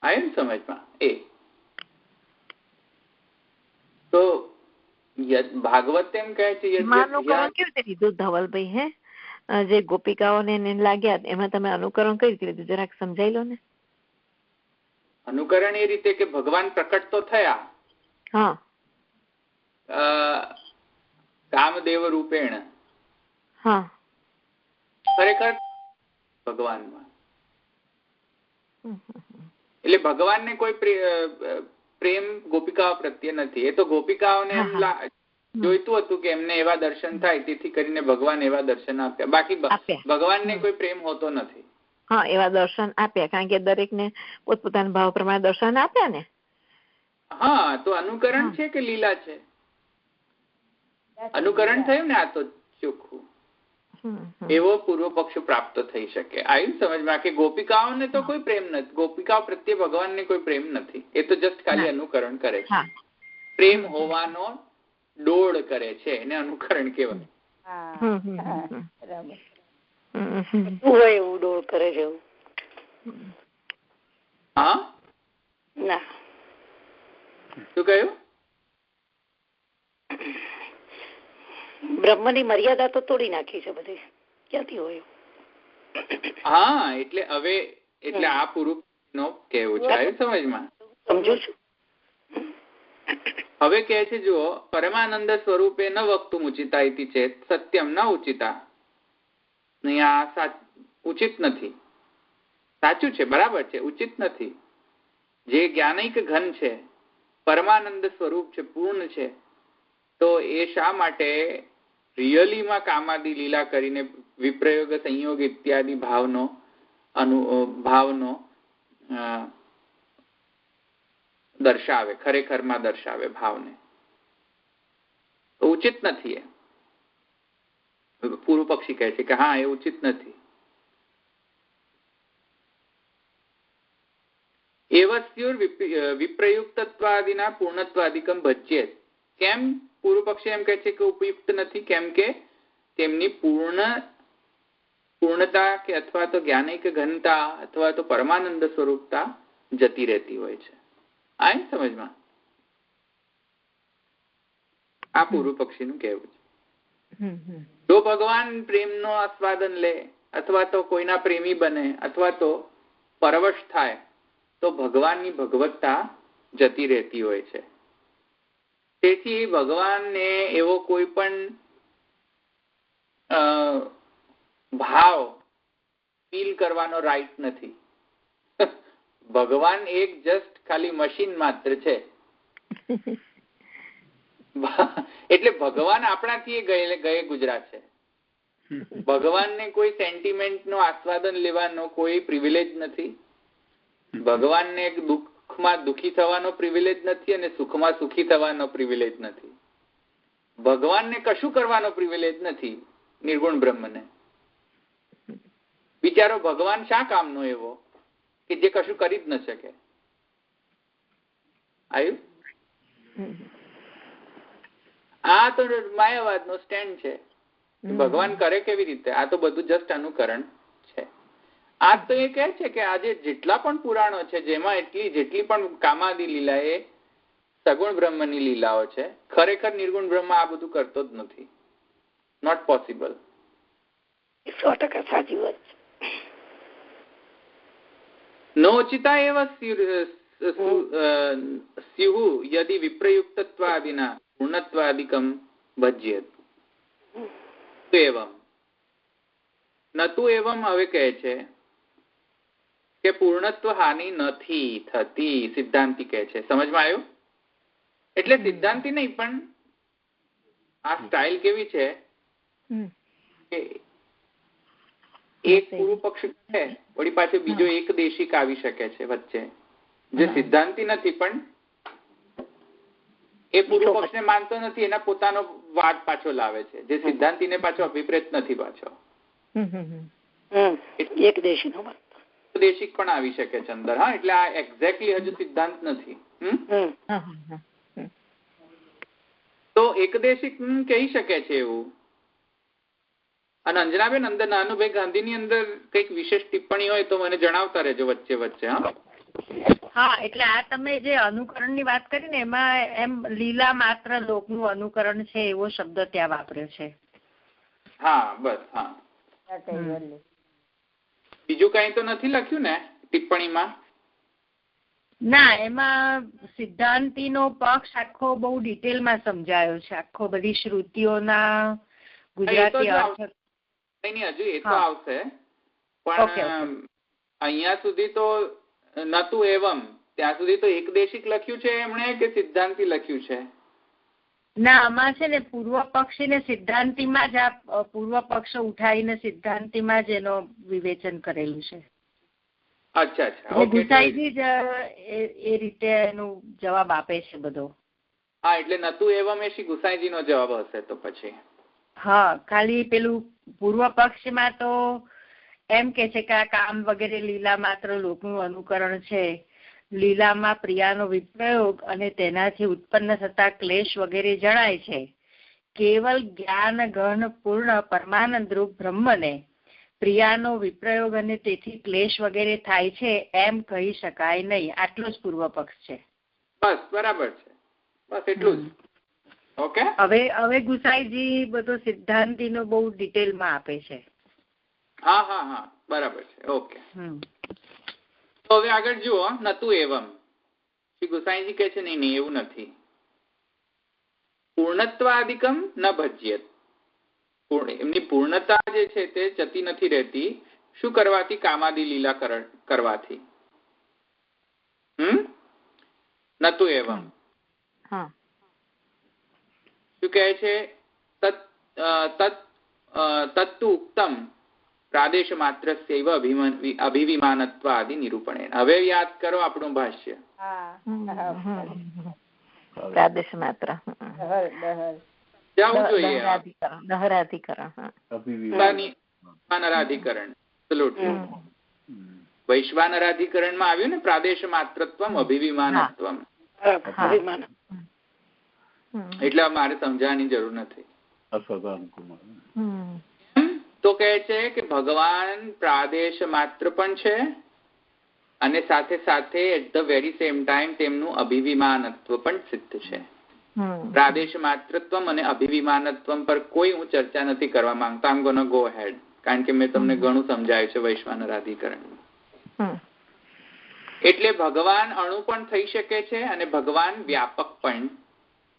A: આયુ ને સમજમાં? એ તો ભાગવત એમ કહે છે
B: અનુકરણ કેવી રીતે લીધું ધવલભાઈ? હે, જે ગોપિકાઓને લાગ્યા એમાં તમે અનુકરણ કઈ રીતે લીધું, જરાક સમજાઈ લો ને.
A: અનુકરણ એ રીતે કે ભગવાન પ્રકટ તો થયા,
B: હા,
A: કામદેવ રૂપેણ,
B: હા,
A: ખરેખર ભગવાનમાં. એટલે ભગવાનને કોઈ પ્રેમ ગોપિકાઓ પ્રત્યે નથી. એ તો ગોપિકાઓને એમ જોઈતું હતું કે એમને એવા દર્શન થાય, તેથી કરીને ભગવાન એવા દર્શન આપ્યા. બાકી ભગવાનને કોઈ પ્રેમ હોતો નથી.
B: હા, એવા દર્શન આપ્યા, કારણ કે દરેકને પોતપોતાના ભાવ પ્રમાણે દર્શન આપ્યા ને.
A: હા, તો અનુકરણ છે કે લીલા છે? અનુકરણ થયું ને. આ તો ચોખ્ખું એવો પૂર્વ પક્ષ પ્રાપ્ત થઈ શકે. આવ્યું સમજમાં કે ગોપિકાઓને તો કોઈ પ્રેમ નથી, ગોપિકાઓ પ્રત્યે ભગવાનને કોઈ પ્રેમ નથી. એ તો જસ્ટ ખાલી અનુકરણ કરે છે. પ્રેમ હોવાનો ડોળ કરે છે, એને અનુકરણ કહેવાય.
B: એવું ડોળ કરે છે.
A: હા,
B: ના
A: શું કહ્યું?
B: બ્રહ્મની મર્યાદા તો તોડી નાખી છે બધી, ક્યાંથી હોય?
A: હા, એટલે હવે એટલે આ પૂરું નો કેવું છે, સમજમાં?
B: સમજુ છું.
A: હવે કહે છે જુઓ, પરમાનંદ સ્વરૂપે ન વક્તુમ ઉચિતા ઇતિ ચેત સત્યમ ન ઉચિતા. નહીં, આ ઉચિત નથી. સાચું છે, બરાબર છે, ઉચિત નથી. જે જ્ઞાનૈક ઘન છે, પરમાનંદ સ્વરૂપ છે, પૂર્ણ છે, તો એ શા માટે રિયલીમાં કામાદિ લીલા કરીને વિપ્રયોગ સંયોગ ઇત્યાદિ ભાવનો દર્શાવે, ખરેખરમાં દર્શાવે ભાવને? તો ઉચિત નથી. એ પૂર્વ પક્ષી કહે છે કે હા, એ ઉચિત નથી. એવસ્યુર વિપ્રયુક્તત્વાદિના પૂર્ણત્વાદિકમ ભજ્યેત. કેમ પૂર્વ પક્ષી એમ કહે છે કે ઉપયુક્ત નથી? કેમ કે તેમની પૂર્ણતા કે અથવા તો જ્ઞાનિક ઘનતા અથવા તો પરમાનંદ સ્વરૂપતા જતી રહેતી હોય છે. આ સમજમાં? આ પૂર્વ પક્ષીનું કહેવું છે. જો ભગવાન પ્રેમનો આસ્વાદન લે અથવા તો કોઈના પ્રેમી બને અથવા તો પરવશ થાય, તો ભગવાનની ભગવત્તા જતી રહેતી હોય છે. તેથી ભગવાનને એવો કોઈ પણ ભાવ ફીલ કરવાનો રાઈટ નથી. ભગવાન એક જસ્ટ ખાલી મશીન માત્ર છે. એટલે ભગવાન આપણાથી ગયે ગુજરાત છે. ભગવાનને કોઈ સેન્ટિમેન્ટ નો આસ્વાદન લેવાનો કોઈ પ્રિવિલેજ નથી. ભગવાનને દુઃખમાં દુઃખી થવાનો પ્રિવિલેજ નથી અને સુખમાં સુખી થવાનો પ્રિવિલેજ નથી. ભગવાનને કશું કરવાનો પ્રિવિલેજ નથી. નિર્ગુણ બ્રહ્મને બિચારો ભગવાન શા કામનો એવો કે જે કશું કરી જ ન શકે? આવ્યું? આ તો માયાવાદ નો સ્ટેન્ડ છે. ભગવાન કરે કેવી રીતે? આ તો બધું જસ્ટ અનુકરણ છે. આ તો એ કહે છે કે આજે જેટલા પણ પુરાણો છે જેમાં જેટલી પણ કામાદિ લીલા એ સગુણ બ્રહ્મની લીલાઓ છે, ખરેખર નિર્ગુણ બ્રહ્મ આ બધું કરતો જ નથી. Not possible.
E: 100% સાચી વાત છે.
A: નોચિતા એવ સ્યુઃ યદિ વિપ્રયુક્તત્વાદિના પૂર્ણત્વાદિકમ ભજ્યેત એવમ નતુ એવમ. હવે કહે છે કે પૂર્ણત્વ હાનિ નથી થતી, સિદ્ધાંતિ કહે છે. સમજમાં આવ્યું? એટલે સિદ્ધાંતિ નહીં, પણ આ સ્ટાઇલ કેવી છે કે એક પૂર્વ પક્ષ છે વળી પાછું બીજો એક દેશિક આવી શકે છે વચ્ચે, જે સિદ્ધાંતિ નથી પણ એ પૂર્વ પક્ષને માનતો નથી, એના પોતાનો વાદ પાછો લાવે છે, જે સિદ્ધાંતિને પાછો અભિપ્રેત નથી પાછો.
E: એક દેશિક
A: પણ આવી શકે છે અંદર. હા, એટલે આ એક્ઝેક્ટલી હજુ સિદ્ધાંત નથી. તો એકદેશિક કહી શકે છે એવું. અને અંજનાબેન, અંદર નાનુભાઈ ગાંધીની અંદર કઈક વિશેષ ટિપ્પણી હોય તો મને જણાવતા રહેજો વચ્ચે વચ્ચે.
B: હા, એટલે આ તમે જે અનુકરણની વાત કરી ને એમાં એમ લીલા માત્ર લોકનું અનુકરણ છે એવો શબ્દ ત્યાં વાપર્યો છે.
A: હા, બસ. હા, બીજું કઈ તો નથી લખ્યું ને ટિપ્પણીમાં?
B: ના, એમાં સિદ્ધાંતિનો પક્ષ આખો બહુ ડિટેલમાં સમજાયો છે, આખો બધી શ્રુતિઓના ગુજરાતી અર્થ.
A: હજુ એ તો આવશે, પણ અહીંયા સુધી તો નતું એવમ, ત્યાં સુધી તો એકદેશિક લખ્યું છે એમણે કે સિદ્ધાંતિ લખ્યું છે?
B: ના, આમાં છે ને પૂર્વ પક્ષી ને સિદ્ધાંતિમાં જ આ પૂર્વ પક્ષ ઉઠાવીને સિદ્ધાંતિમાં જ એનો વિવેચન કરેલું છે.
A: અચ્છા અચ્છા.
B: ગુસાઈજી જ એ રીતે એનો જવાબ આપે છે બધો.
A: હા, એટલે નતું એવમ એ શ્રી ગુસાઈજી નો જવાબ હશે તો પછી.
B: હા, ખાલી પેલું પૂર્વ પક્ષમાં તો એમ કે છે કે આ કામ વગેરે લીલા માત્ર લોકનું અનુકરણ છે, લીલામાં પ્રિયાનો વિપ્રયોગ અને તેનાથી ઉત્પન્ન થતા ક્લેશ વગેરે જણાય છે. કેવલ જ્ઞાન ઘન પૂર્ણ પરમાનંદ રૂપ બ્રહ્મને પ્રિયાનો વિપ્રયોગ અને તેથી ક્લેશ વગેરે થાય છે એમ કહી શકાય નહીં. આટલો જ પૂર્વ પક્ષ છે.
A: બસ, બરાબર છે. બસ એટલું જ. ઓકે.
B: હવે ગુસાઈજી બધો સિદ્ધાંતિનો બહુ ડિટેલમાં આપે છે.
A: હા હા હા, બરાબર છે. ઓકે. તો હવે આગળ જુઓ. નતું એવમ શ્રી ગુસાઈજી કહે છે નહીં, એવું નથી. પૂર્ણત્વાદિકમ ન ભજ્યેત. એમની પૂર્ણતા જે છે તે જતી નથી રહેતી. શું કરવાથી? કામાદિ લીલા કરવાથી. નતું એવમ. શું કહે છે? તત્તુ ઉક્તમ પ્રાદેશ માત્રસ્યૈવ અભિવિમાનત્વાદિ નિરૂપણેન. હવે યાદ કરો આપણું ભાષ્ય.
B: પ્રાદેશ માત્ર
A: જવું જોઈએ. વૈશ્વાનરાધિકરણમાં આવ્યું ને પ્રાદેશ માત્રત્વમ અભિવિમાનત્વમ. એટલે મારે સમજાવવાની જરૂર નથી. તો કહે છે કે ભગવાન પ્રાદેશ માત્ર પણ છે અને સાથે સાથે at the very same time તેમનું અભિવિમાનત્વ પણ સિદ્ધ છે. પ્રાદેશ માત્રત્વમ અને અભિવિમાનત્વમ પર કોઈ હું ચર્ચા નથી કરવા માંગતો. આમ ગોનો ગો હેડ, કારણ કે મેં તમને ઘણું સમજાવ્યું છે વૈશ્વાનરાધિકરણ. એટલે ભગવાન અણુ પણ થઈ શકે છે અને ભગવાન વ્યાપક પણ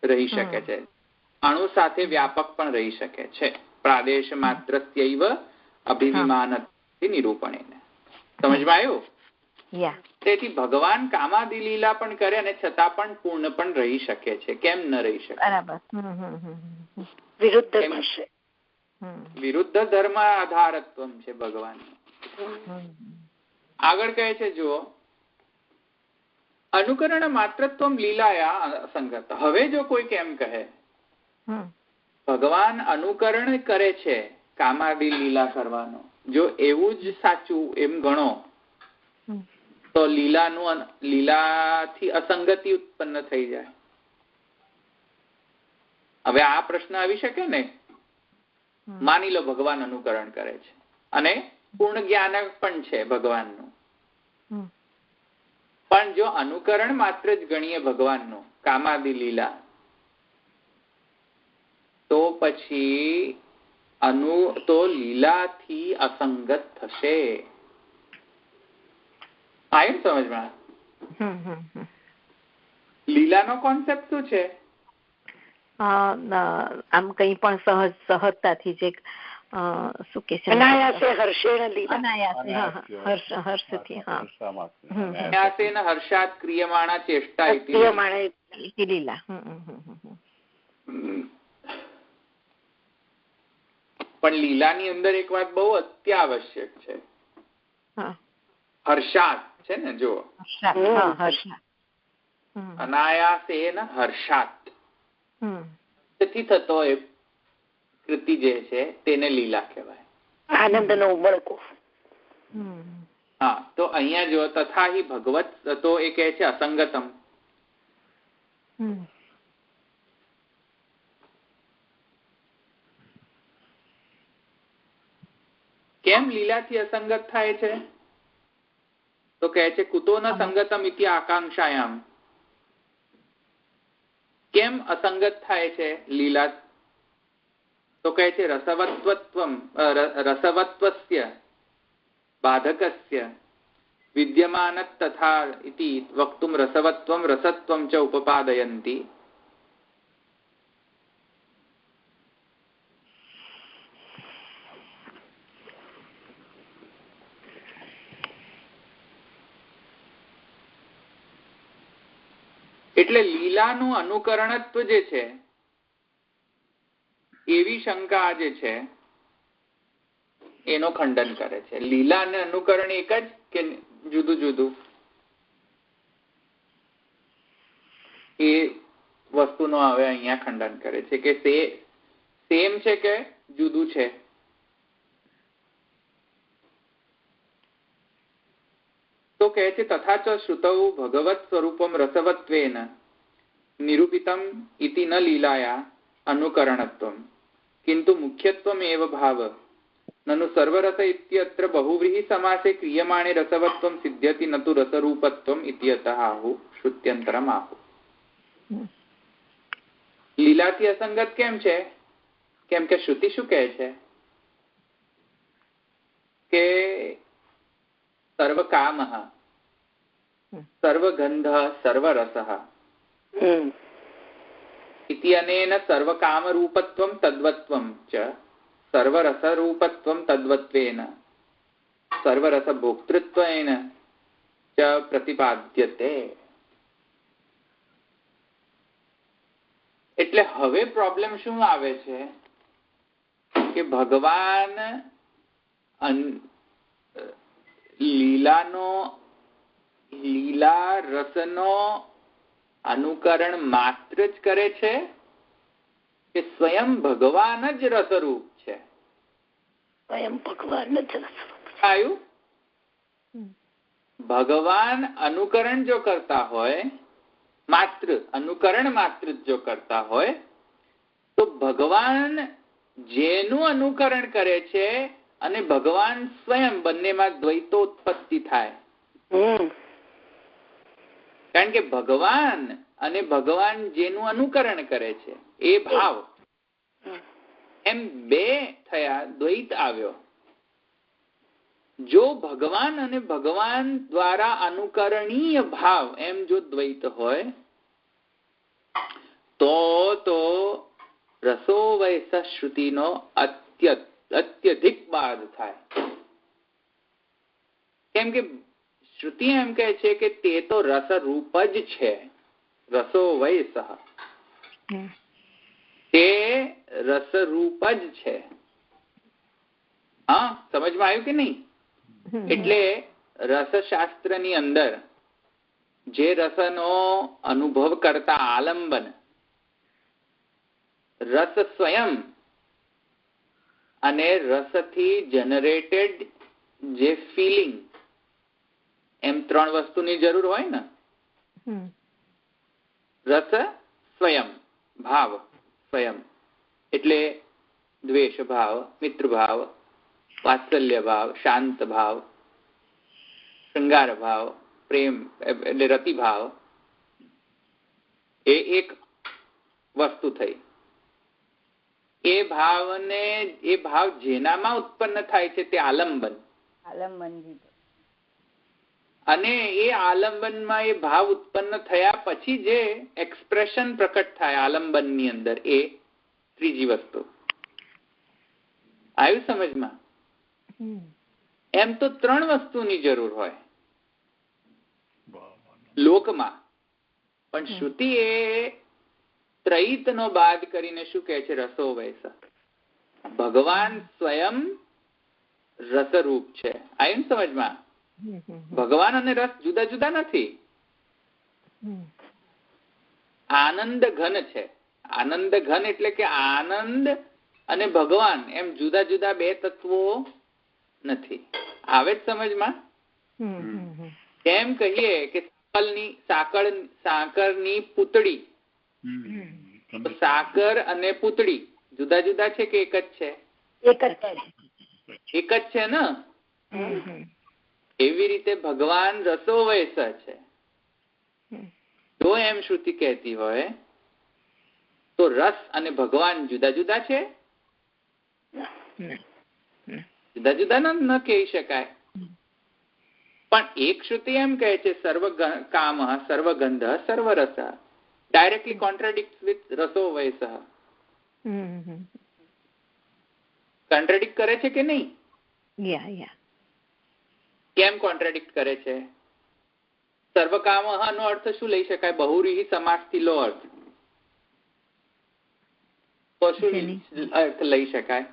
A: રહી શકે છે. અણુ સાથે વ્યાપક પણ રહી શકે છે. પ્રાદેશ માત્રસ્યૈવ અભિવિમાનત્વ નિરૂપણેન. સમજમાં આવ્યું? તેથી ભગવાન કામાદિ લીલા પણ કરે અને છતાં પણ પૂર્ણ પણ રહી શકે છે. કેમ ન રહી શકે? વિરુદ્ધ ધર્મ આધારત્વમ છે ભગવાન. આગળ કહે છે જુઓ, અનુકરણ માત્રત્વમ લીલાયા અસંગત. હવે જો કોઈ કેમ કહે ભગવાન અનુકરણ કરે છે કામાદિ લીલા કરવાનો, જો એવું જ સાચું એમ ગણો તો લીલાથી અસંગતિ ઉત્પન્ન થઈ જાય. હવે આ પ્રશ્ન આવી શકે ને, માની લો ભગવાન અનુકરણ કરે છે અને પૂર્ણ જ્ઞાન પણ છે ભગવાનનું. પણ જો અનુકરણ માત્ર જ ગણીએ ભગવાનનું કામાદિ લીલા, તો પછી તો લીલાથી અસંગત થશે. આવ્યું સમજમાં? લીલાનો કોન્સેપ્ટ શું છે?
F: આમ કઈ પણ સહજતાથી જે શું કે છે,
E: અનાયાસે હર્ષેણ લીલા,
A: અનાયાસેન હર્ષાત ક્રિયમાણા ચેષ્ટા ઇતિ
F: લીલા.
A: પણ લીલાની અંદર એક વાત બહુ અત્યાવશ્યક છે. હર્ષાત છે ને, જો અનાયાસેન હર્ષાત થી થતો એ કૃતિ જે છે તેને લીલા કહેવાય.
E: આનંદનો ઉમળકો.
A: હા, તો અહીંયા જો તથા હિ ભગવત, તો એ કહે છે અસંગતમ. કેમ લીલાથી અસંગત થાય છે? તો કહે છે કુતો ન સંગતમ ઇતિ આકાંક્ષાયામ. કેમ અસંગત થાય છે લીલા? તો કહે છે રસવત્વસ્ય બાધકસ્ય વિદ્યમાન તથા ઇતિ વક્તુમ રસવત્વમ રસત્વમ ચ ઉપપાદયંતિ. એટલે લીલાનું અનુકરણત્વ જે છે, એવી શંકા જે છે એનો ખંડન કરે છે. લીલા અને અનુકરણ એક જ કે જુદું જુદું? એ વસ્તુનો હવે અહીંયા ખંડન કરે છે કે સેમ છે કે જુદું છે. તો કહે છે તથા ચ શ્રુતૌ ભગવત સ્વરૂપમ રસવત્વેન નિરૂપિતમ ઇતિ ન લીલાયા અનુકરણત્વમ કિંતુ મુખ્યત્વમ એવ ભાવ નनु સર્વરસ ઇત્યત્ર બહુવ્રીહિ સમાસે ક્રિયમાણે રસવત્વમ સિદ્ધ્યતિ ન તુ રસરૂપત્વમ ઇત્યતઃ આહુ શ્રુત્યંતરમ આહુ. લીલાથી અસંગત કેમ છે? કેમ કે શ્રુતિ શું કહે છે કે સર્વકામઃ સર્વગંધઃ સર્વરસઃ ઇતિ અનેન સર્વકામરૂપત્વમ તદ્વત્વમ ચ સર્વરસરૂપત્વમ તદ્વત્વેન સર્વરસભોક્તૃત્વેન ચ પ્રતિપાદ્યતે. એટલે હવે પ્રોબ્લેમ શું આવે છે કે ભગવાન લીલા રસનો અનુકરણ માત્ર જ કરે છે કે સ્વયં ભગવાન જ રસરૂપ છે?
E: સ્વયં ભગવાન જ રસરૂપ
A: આયુ. ભગવાન અનુકરણ જો કરતા હોય, માત્ર અનુકરણ માત્ર જો કરતા હોય, તો ભગવાન જેનું અનુકરણ કરે છે અને ભગવાન સ્વયં, બંનેમાં દ્વૈતોત્પત્તિ થાય. કારણ કે ભગવાન અને ભગવાન જેનું અનુકરણ કરે છે એ ભાવ, એમ બે થયા, દ્વૈત આવ્યો. જો ભગવાન અને ભગવાન દ્વારા અનુકરણીય ભાવ એમ જો દ્વૈત હોય તો રસો વૈસ શ્રુતિનો અત્યધિક બાદ થાય. કેમ કે શ્રુતિ એમ કહે છે કે તે તો રસરૂપ જ છે. રસો વૈસ, તે રસરૂપ જ છે. હા, સમજમાં આવ્યું કે નહીં? એટલે રસશાસ્ત્રની અંદર જે રસનો અનુભવ કરતા આલંબન, રસ સ્વયં અને રસથી જનરેટેડ જે ફિલિંગ, એમ ત્રણ વસ્તુની જરૂર હોય ને. રસ સ્વયં, ભાવ સ્વયં એટલે દ્વેષ ભાવ, મિત્ર ભાવ વાત્સલ્ય ભાવ, શાંત ભાવ, શૃંગાર ભાવ, પ્રેમ એટલે રતિ ભાવ, એ એક વસ્તુ થઈ. એ ભાવ જેનામાં ઉત્પન્ન થાય છે તે આલંબન. અને એ આલંબનમાં એ ભાવ ઉત્પન્ન થયા પછી જે એક્સપ્રેશન પ્રકટ થાય આલંબનની અંદર, એ ત્રીજી વસ્તુ. આવ્યું સમજમાં? એમ તો 3 વસ્તુની જરૂર હોય લોકમાં, પણ શ્રુતિ એ ત્રયિતનો બાદ કરીને શું કહે છે? રસો વૈસ. ભગવાન સ્વયં રસરૂપ છે. આવ્યું સમજમાં? ભગવાન અને રસ જુદા જુદા નથી. આનંદ ઘન છે. આનંદ ઘન એટલે કે આનંદ અને ભગવાન એમ જુદા જુદા 2 તત્વો નથી. આવે જ સમજમાં? એમ કહીએ કે સાકરની પૂતળી, સાકર અને પૂતળી જુદા જુદા છે કે એક જ છે? એક જ છે ને. એવી રીતે ભગવાન રસો વૈસ છે. જો એમ શ્રુતિ કહેતી હોય તો રસ અને ભગવાન જુદા જુદા છે? જુદા જુદા ન કહી શકાય. પણ એક શ્રુતિ એમ કહે છે સર્વ કામ સર્વ ગંધ સર્વ રસ, ડાયરેક્ટલી કોન્ટ્રાડિક્ટ વિથ રસો વૈસ. કોન્ટ્રાડિક્ટ કરે છે કે નહીં? કેમ કોન્ટ્રાડિક્ટ કરે છે? સર્વકામ નો અર્થ શું લઈ શકાય? બહુરીહી સમાસથી લો અર્થ. તો શું અર્થ લઈ શકાય?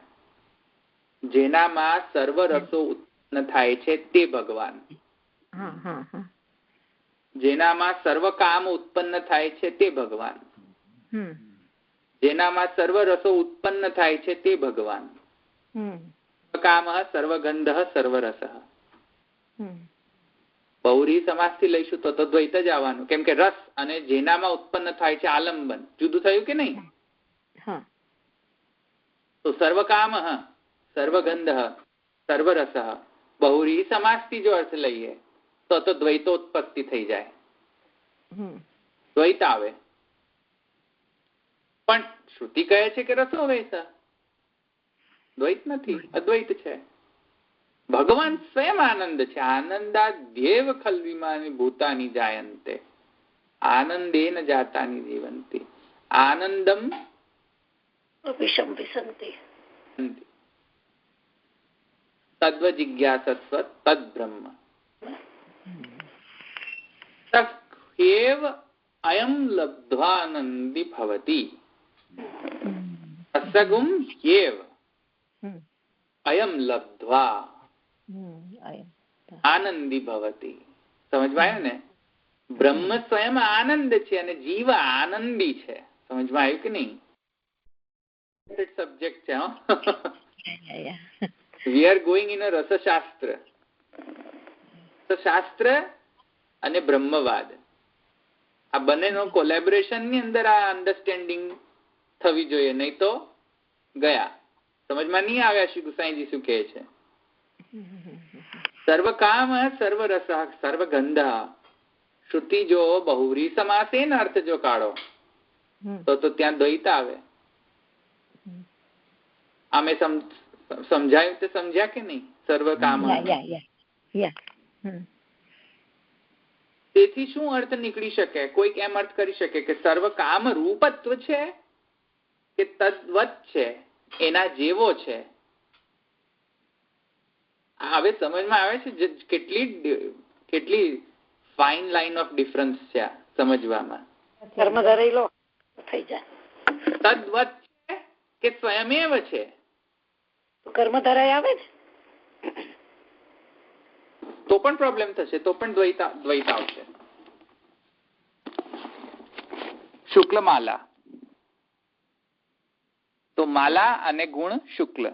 A: જેનામાં સર્વ રસો ઉત્પન્ન થાય છે તે ભગવાન. જેનામાં સર્વ કામ ઉત્પન્ન થાય છે તે ભગવાન. જેનામાં સર્વ રસો ઉત્પન્ન થાય છે તે ભગવાન. કામ સર્વગંધ સર્વરસ. બહુરી સમાસથી લઈશું તો દ્વૈત જ આવવાનું, કેમ કે રસ અને જેનામાં ઉત્પન્ન થાય છે આલંબન જુદું થયું કે નહીં? તો સર્વકામ સર્વગંધ સર્વરસ બહુરી સમાસથી જો અર્થ લઈએ તો દ્વૈતોત્પત્તિ થઈ જાય, દ્વૈત આવે. પણ શ્રુતિ કહે છે કે રસો વૈસ, દ્વૈત નથી, અદ્વૈત છે. ભગવાન સ્વયં આનંદ છે. આનંદાદ્યેવ ખલ્વિમાની ભૂતાની જાયન્તે આનંદેન જાતાની જીવંતી. આનંદમ
E: વિષમ વિસંતિ
A: તદ્વ જિજ્ઞાસસ્વ તદ બ્રહ્મ તસ્યેવ અયમ લબ્ધ્વાનંદી ભવતી. અસગુમ યેવ અયમ લબ્ધ્વા આનંદી ભવતી. સમજમાં આવ્યું ને? બ્રહ્મ સ્વયં આનંદ છે અને જીવ આનંદી છે. સમજમાં આવ્યું કે નહીં? સબ્જેક્ટ છે. We are going in a રસશાસ્ત્ર. શાસ્ત્ર અને બ્રહ્મવાદ આ બંનેનો કોલેબોરેશન ની અંદર આ અન્ડરસ્ટેન્ડિંગ થવી જોઈએ, નહીં તો ગયા. સમજમાં નહીં આવ્યા શ્રી ગુસાઈજી શું કહે છે? સર્વ કામ સર્વ રસ સર્વ ગંધ. શ્રુતિ જો બહુરી સમાસે ન અર્થ જો કાઢો તો ત્યાં દ્વૈત આવે. આમે સમજાયું તે સમજ્યા કે નહીં? સર્વ કામ. તેથી શું અર્થ નીકળી શકે? કોઈક એમ અર્થ કરી શકે કે સર્વ કામ રૂપત્વ છે કે તદ્વત છે, એના જેવો છે. હવે સમજમાં આવે છે કેટલી ફાઇન લાઈન ઓફ ડિફરન્સ છે આ સમજવામાં.
E: કર્મ ધરાઈ લો થઈ જાય.
A: તદ્વત છે કે સ્વયમેવ છે?
E: કર્મ ધરાઈ આવે ને
A: તો પણ પ્રોબ્લેમ થશે, તો પણ દ્વૈત આવશે. શુક્લ માલા, તો માલા અને ગુણ શુક્લ.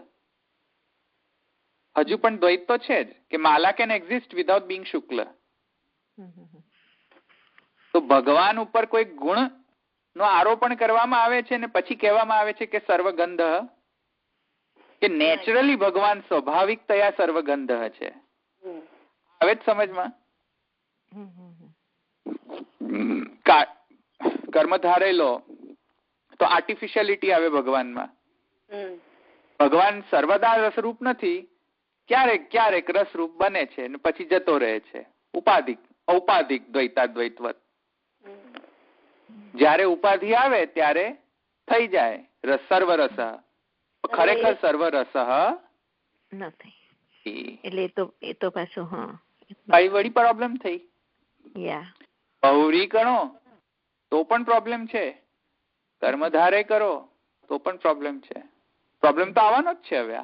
A: હજુ પણ દ્વૈત તો છે જ કે માલા કેન એક્ઝિસ્ટ વિધાઉટ બીંગ શુક્લ. તો ભગવાન ઉપર કોઈ ગુણ નો આરોપણ કરવામાં આવે છે ને પછી કહેવામાં આવે છે કે સર્વગંધ કે નેચરલી ભગવાન સ્વાભાવિકતયા સર્વગંધ છે. હવે જ સમજમાં? કર્મ ધારેલો તો આર્ટિફિશિયાલિટી આવે ભગવાનમાં. ભગવાન સર્વદા રસરૂપ નથી, ક્યારેક ક્યારેક રસરૂપ બને છે ને પછી જતો રહે છે. ઔપાધિક દ્વૈતાદ્વૈતવત. જયારે ઉપાધિ આવે ત્યારે થઈ જાય સર્વરસ. ખરેખર સર્વરસ નથી.
F: એટલે એ તો પાછું
A: વળી પ્રોબ્લેમ થઈ. બહુરી કરો તો પણ પ્રોબ્લેમ છે, કર્મધારે કરો તો પણ પ્રોબ્લેમ છે. પ્રોબ્લેમ તો આવવાનો જ છે હવે.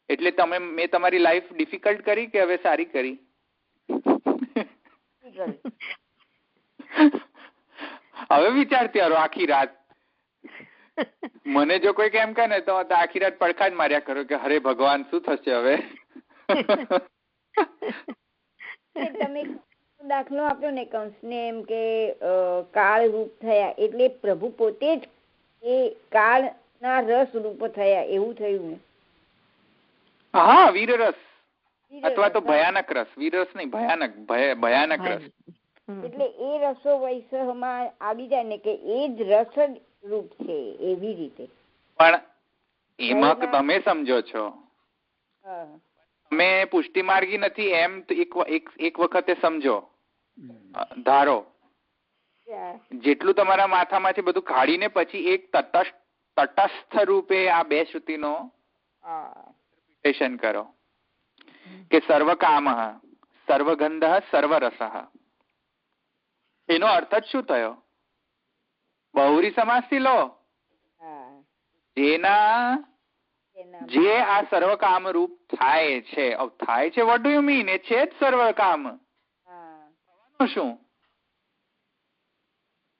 A: એટલે મેં તમારી લાઈફ ડિફિકલ્ટ કરી કે હવે સારી કરી? હવે વિચારતી હારો આખી રાત. મને જો કોઈ એમ કહે ને તો આખી રાત પડખા જ માર્યા કરો કે હરે ભગવાન શું થશે હવે.
D: તમે દાખલો આપ્યો ને કંસને એમ કે કાળ રૂપ થયા એટલે પ્રભુ પોતે જ એ કાળ ના રસ રૂપ થયા એવું થયું ને?
A: હા, વીરરસ અથવા તો ભયાનક રસ. વીરરસ નહીં, ભયાનક રસ.
D: એટલે એ રસો વૈસહમાં આવી જાય ને કે એ જ રસ રૂપ છે એવી રીતે.
A: પણ એમાં તમે સમજો છો, તમે પુષ્ટિ માર્ગી નથી એમ એક વખતે સમજો. ધારો જેટલું તમારા માથામાંથી બધું કાઢીને પછી એક તટસ્થ રૂપે આ બે શ્રુતિનો ઇન્ટરપ્રિટેશન કરો કે સર્વકામ સર્વગંધ સર્વરસ. એનો અર્થ જ શું થયો? બહુરી સમાસથી લો. જે આ સર્વકામ રૂપ થાય છે. What do you mean? એ છે જ સર્વકામ. શું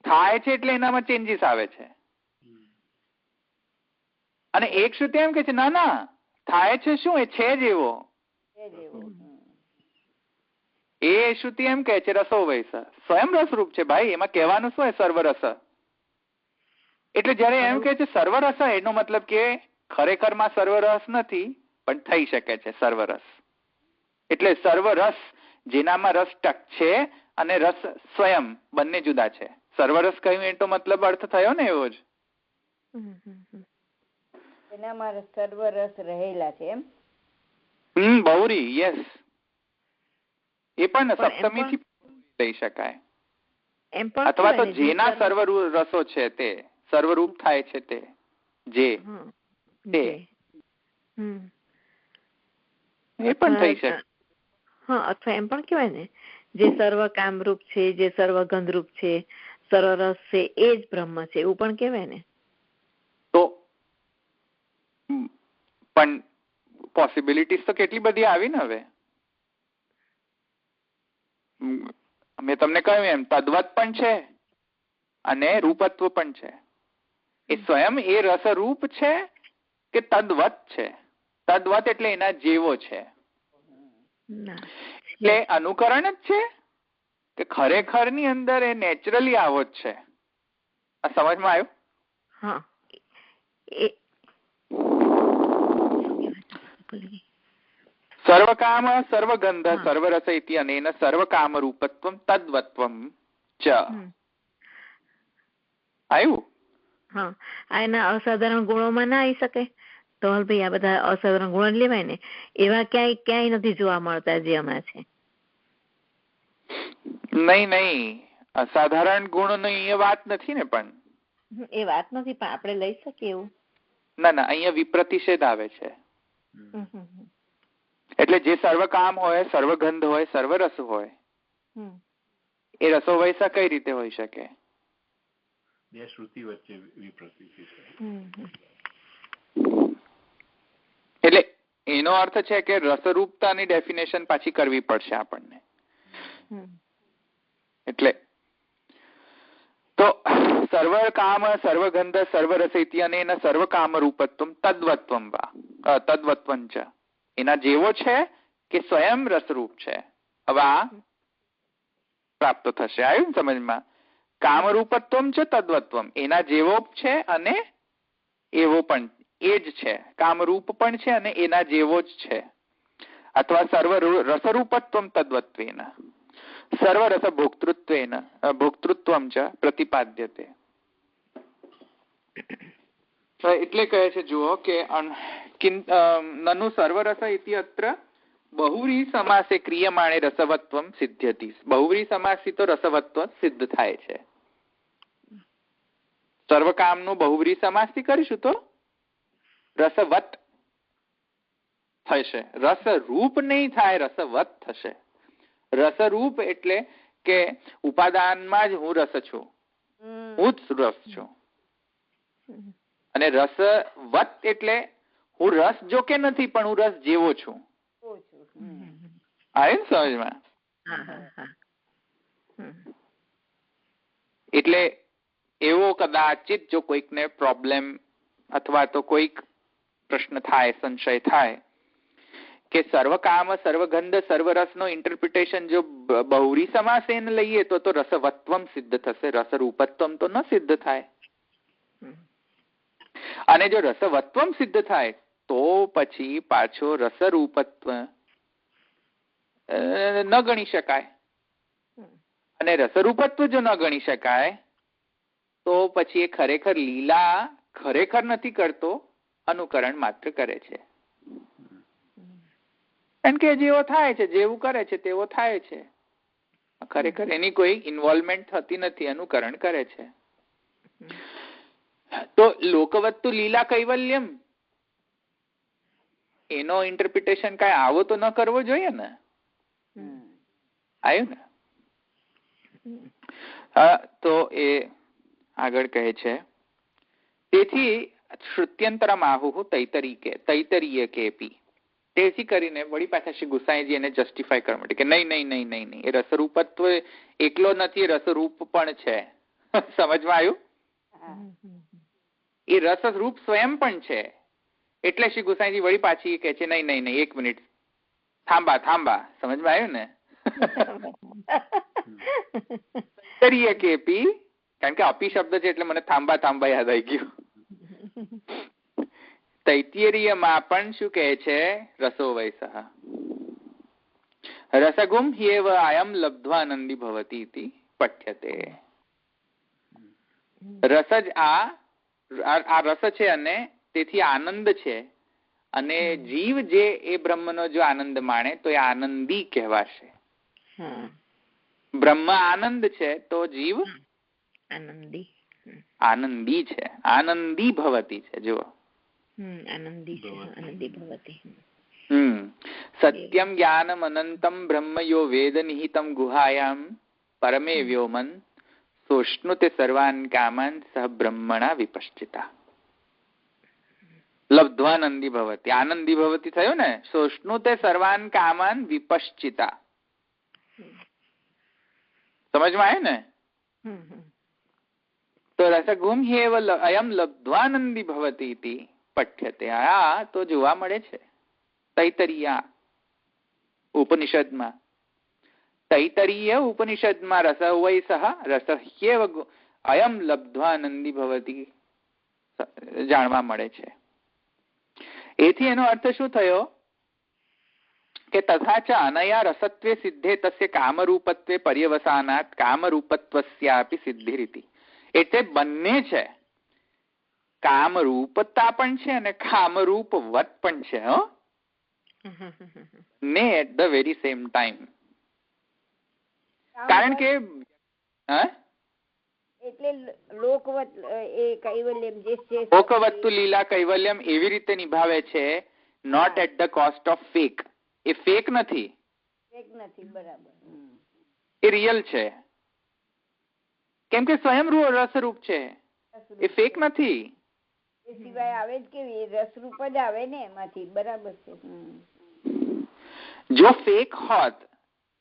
A: થાય છે એટલે એનામાં ચેન્જીસ આવે છે. અને એક શ્રુતિ એમ કે છે ના થાય છે શું, એ છે જ એવો. એ શ્રુતિ એમ કે છે રસો વૈસ સ્વયં રસરૂપ છે ભાઈ. એમાં કહેવાનું શું? સર્વરસ. એટલે જયારે એમ કે છે સર્વરસ, એનો મતલબ કે ખરેખરમાં સર્વરસ નથી પણ થઈ શકે છે સર્વરસ. એટલે સર્વરસ જેનામાં રસ ટક છે અને રસ સ્વયં બંને જુદા છે. સર્વરસ કહ્યું એનો મતલબ અર્થ થયો ને એવો જ.
D: એનામાં સર્વરસ રહેલા છે એમ.
A: બહુરી, યસ. એ પણ સપ્તમી થી લઈ શકાય. અથવા તો જેના સર્વ રસો છે તે સર્વરૂપ થાય છે તે જે એ પણ થઈ શકે.
F: અથવા એમ પણ કેવાય ને જે સર્વ કામરૂપ છે, જે સર્વ ગંધરૂપ છે, સર્વરસ છે, એ જ બ્રહ્મ છે એવું પણ કેવાય ને.
A: તો પણ પોસિબિલિટીઝ તો કેટલી બધી આવી ને હવે. મેં તમને કહ્યું એમ તદ્વત પણ છે અને રૂપત્વ પણ છે. એ સ્વયં એ રસરૂપ છે કે તદ્વત છે? તદ્વત એટલે એના જેવો છે. એટલે અનુકરણ જ છે કે ખરેખર ની અંદર એ નેચરલી આવો જ છે? આ સમજમાં આવ્યું?
F: હા.
A: સર્વકામ સર્વગંધ સર્વરસ ઇતિ અનેન સર્વકામ રૂપત્વમ તદ્વત્વમ ચ. આવ્યું?
F: હા. આ એના અસાધારણ ગુણોમાં ના આવી શકે તો ભાઈ આ બધા અસાધારણ ગુણો લેવાય ને એવા ક્યાંય નથી જોવા મળતા જે હમણાં છે.
A: નહીં અસાધારણ ગુણ ની એ વાત નથી ને. પણ
F: એ વાત નથી પણ આપણે લઈ શકીએ એવું?
A: ના અહીંયા વિપ્રતિષેધ આવે છે. એટલે જે સર્વકામ હોય, સર્વગંધ હોય, સર્વરસ હોય, એ રસો વૈસા કઈ રીતે હોઈ શકે?
C: બે શ્રુતિ વચ્ચે વિપ્રતિષેધ.
A: એટલે એનો અર્થ છે કે રસરૂપતાની ડેફિનેશન પાછી કરવી પડશે આપણને. એટલે તો સર્વકામ સર્વગંધ સર્વરસ ઇતિ અનેન સર્વકામ રૂપત્વમ તદ્વત્વમ તદ્વત્વં ચ. એના જેવો છે કે સ્વયં રસરૂપ છે. હવે આ પ્રાપ્ત થશે. આવ્યું સમજમાં? કામરૂપત્વમ છે તદ્વત્વમ એના જેવો છે અને એવો પણ એ જ છે, કામરૂપ પણ છે અને એના જેવો જ છે. અથવા સર્વ રસરૂપત્વમ તદ્વત્વેન સર્વરસ ભોક્તૃત્વમ ચ પ્રતિપાદ્યતે. એટલે કહે છે જુઓ કે નનુ સર્વરસ ઇતિ અત્ર બહુવ્રીહિ સમાસે ક્રિયમાણે રસવત્વમ સિદ્ધ્યતિ. બહુવ્રીહિ સમાસથી તો રસવત્વ સિદ્ધ થાય છે. સર્વકામનું બહુવ્રીહિ સમાસથી કરીશું તો રસવત થશે. રસરૂપ નહીં થાય, રસવત થશે. રસરૂપ એટલે કે ઉપાદાનમાં જ હું રસ છું, હું જ રસ છું. અને રસવત એટલે હું રસ જો કે નથી પણ હું રસ જેવો છું. આવે ને સમજમાં? એટલે એવો કદાચિત જો કોઈકને પ્રોબ્લેમ અથવા તો કોઈક પ્રશ્ન થાય, સંશય થાય કે સર્વકામ સર્વગંધ સર્વરસનો ઇન્ટરપ્રિટેશન જો બહુવ્રીહિ સમાસે લઈએ તો રસવત્વમ સિદ્ધ થશે, રસરૂપત્વમ તો ન સિદ્ધ થાય. અને જો રસવત્વમ સિદ્ધ થાય તો પછી પાછો રસરૂપત્વ ન ગણી શકાય. અને રસરૂપત્વ જો ન ગણી શકાય તો પછી એ ખરેખર લીલા ખરેખર નથી કરતો, અનુકરણ માત્ર કરે છે. કારણ કે જેવો થાય છે, જેવું કરે છે તેવો થાય છે. ખરેખર એની કોઈ ઇન્વોલ્વમેન્ટ થતી નથી, અનુકરણ કરે છે. તો લોકવત્તુ લીલા કૈવલ્યમ એનો ઇન્ટરપ્રિટેશન કઈ આવો તો ન કરવો જોઈએ ને. આવ્યું ને? તો એ આગળ કહે છે તેથી શ્રુત્યંતરમ આહુઃ તૈતરીય કેપી. તેથી કરીને વળી પાછા શ્રી ગુસાઈજી એને જસ્ટિફાય કરવા માટે કે નહીં નહીં નહીં નહીં નહીં, એ રસરૂપત્વ એકલો નથી, રસરૂપ પણ છે. સમજમાં આવ્યું? એ રસરૂપ સ્વયં પણ છે. એટલે શ્રી ગુસાઈજી વળી પાછી કહે છે નહીં નહીં નહીં, એક મિનિટ થાંબા થાંબા. સમજમાં આવ્યું ને? તૈતરીય કેપી, કારણ કે અપી શબ્દ છે એટલે મને થાંબા થાંબા યાદ આવી ગયું. તૈતરીયમાં પણ શું કહે છે? રસો વૈસઃ રસગુમ હ્યેવ અયમ લબ્ધ્વાનંદી ભવતિ ઇતિ પઠ્યતે. રસ જ આ રસ છે અને તેથી આનંદ છે. અને જીવ જે એ બ્રહ્મનો જો આનંદ માણે તો એ આનંદી કહેવાશે. બ્રહ્મ આનંદ છે તો જીવ આનંદી છે, આનંદી ભવતી છે. જુઓ, સત્યમ જ્ઞાનમ અનંતમ બ્રહ્મ યો વેદ નિહિતમ ગુહાયામ પરમે વ્યોમન સોષ્ણુતે સર્વાન કામાન સહ બ્રહ્મણા વિપશ્ચિતા. લબ્ધ્વાનંદી ભવતી, આનંદી ભવતી થયો ને. સોષ્ણુતે સર્વાન કામાન વિપશ્ચિતા. સમજમાં આવ્યું ને? તો રસગુમ હ્યેવ અયમ લબ્ધ્વાનંદી ભવતી ઇતિ પઠ્યતે. આ તો જોવા મળે છે તૈતરીય ઉપનિષદમાં. તૈતરીય ઉપનિષદમાં રસ વૈ સહ રસ હ્યેવ અયમ લબ્ધ્વાનંદી ભવતી જાણવા મળે છે. એથી એનો અર્થ શું થયો કે તથા ચ અનયા રસત્વે સિદ્ધે તસ્ય કામરૂપત્વે પર્યવસાનાત કામરૂપત્વસ્યાપી સિદ્ધિરીતિ. એટલે બંને છે, કામરૂપતા પણ છે અને કામરૂપવત પણ છે. ને at the very same time. કારણ કે
D: એટલે લોકવત એ કૈવલ્યમ જે છે,
A: લોકવત્તુ લીલા કૈવલ્યમ એવી રીતે નિભાવે છે, not at the cost of fake. એ ફેક નથી,
D: બરાબર,
A: એ રિયલ છે. કેમ કે સ્વયં રસરૂપ છે, એ ફેક નથી.
D: એ સિવાય આવે જ કેવી રસરૂપ જ આવે ને એમાંથી. બરાબર છે.
A: જો ફેક હોત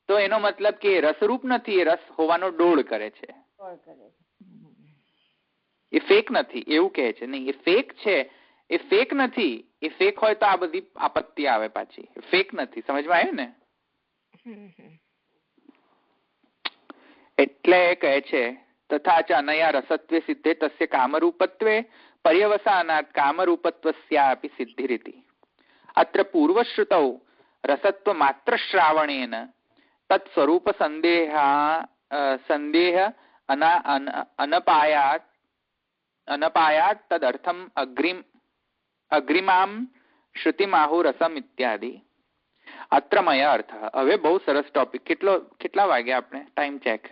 A: તો એનો મતલબ કે રસરૂપ નથી, એ રસ હોવાનો ડોળ કરે છે. એ ફેક નથી એવું કહે છે. નહીં, એ ફેક છે, એ ફેક નથી. એ ફેક હોય તો આ બધી આપત્તિ આવે પાછી. ફેક નથી. સમજમાં આવ્યું ને? એટલે કહે છે તથા ચ અનયા રસત્વે સિદ્ધે તસ્ય કામરૂપત્વે पर्यवसानात् कामरूपत्वस्यापि सिद्धिरिति। अत्र पूर्वश्रुतौ रसत्वमात्रश्रावणेन तत्स्वरूपसन्देह अनपायात् तदर्थम् अग्रिमां श्रुतिमाहु रसम इत्यादि। अत्र मया अर्थः। હવે બહુ સરસ ટોપિક. કેટલા વાગ્યા આપણે? Time check.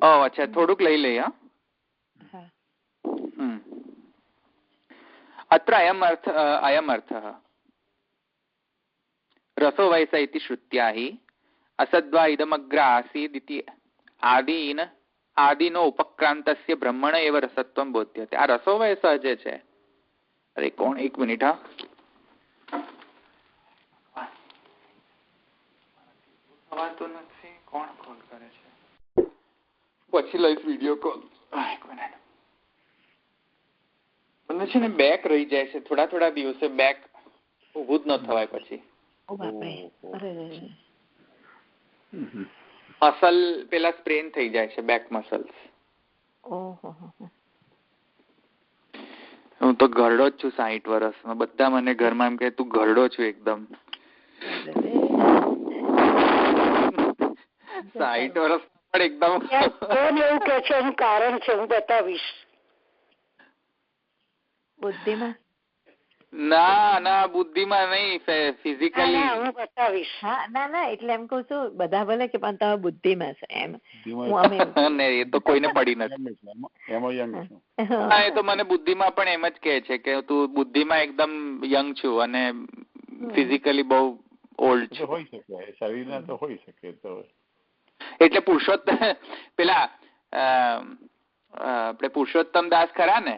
A: અચ્છા, થોડુંક લઈ લઈએ. अत्र अयम् अर्थः रसो वैस इति श्रुत्या हि असद्वा इदमग्र आसीदिति आदिनो उपक्रांतस्य ब्रह्मण एव रसत्वं बोध्यते। आ रसो वैस जे छे, अरे कोण, एक मिनिट, हाँ, कोण कॉल करे छे? પછી લઈશ વિડિયો કોલ. એક મિનિટ, મને છે ને બેક રહી જાય છે થોડા દિવસે, બેક ઊભું જ ન થવાય પછી. મસલ પેલા સ્પ્રેન થઈ જાય છે, બેક મસલ્સ. હું તો ઘરડો જ છું 60 વર્ષનો. બધા મને ઘરમાં એમ કહે તું ઘરડો છું એકદમ. 60 વર્ષ પણ એકદમ.
E: એવું કે છે એનું કારણ છે, હું બતાવીશ.
F: બુદ્ધિમાં?
A: ના બુદ્ધિમાં નહીં, ફિઝિકલી.
E: હું બતાવીશ.
F: હા, ના એટલે એમ કહું છું બધા ભલે કે પણ તમે બુદ્ધિમાં છે એમ.
A: એ તો કોઈને પડી નથી. હા, એ તો મને બુદ્ધિમાં પણ એમ જ કહે છે કે તું બુદ્ધિમાં એકદમ યંગ છું અને ફિઝિકલી બહુ ઓલ્ડ છું.
C: હોઈ શકે, શરીરના તો હોઈ શકે. તો
A: એટલે પુરુષોત્તમ પેલા આપણે પુરુષોત્તમ દાસ ખરા ને,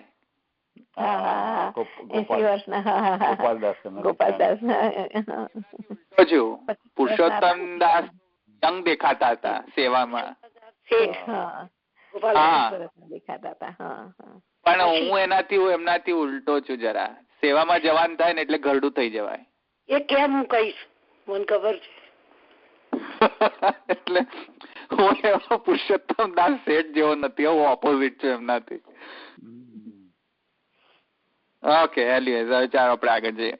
A: પુરુષોત્તમ દાસ યંગ દેખાતા હતા સેવામાં. પણ હું એમનાથી ઉલટો છું જરા. સેવામાં જવાન થાય ને એટલે ઘરડું થઈ જવાય.
E: એ કેમ હું કહીશ, મને ખબર છે.
A: એટલે હું એવો પુરુષોત્તમ દાસ શેઠ જેવો નથી, હું ઓપોઝિટ છું એમનાથી. ઓકે, ચાલો આપણે આગળ જઈએ.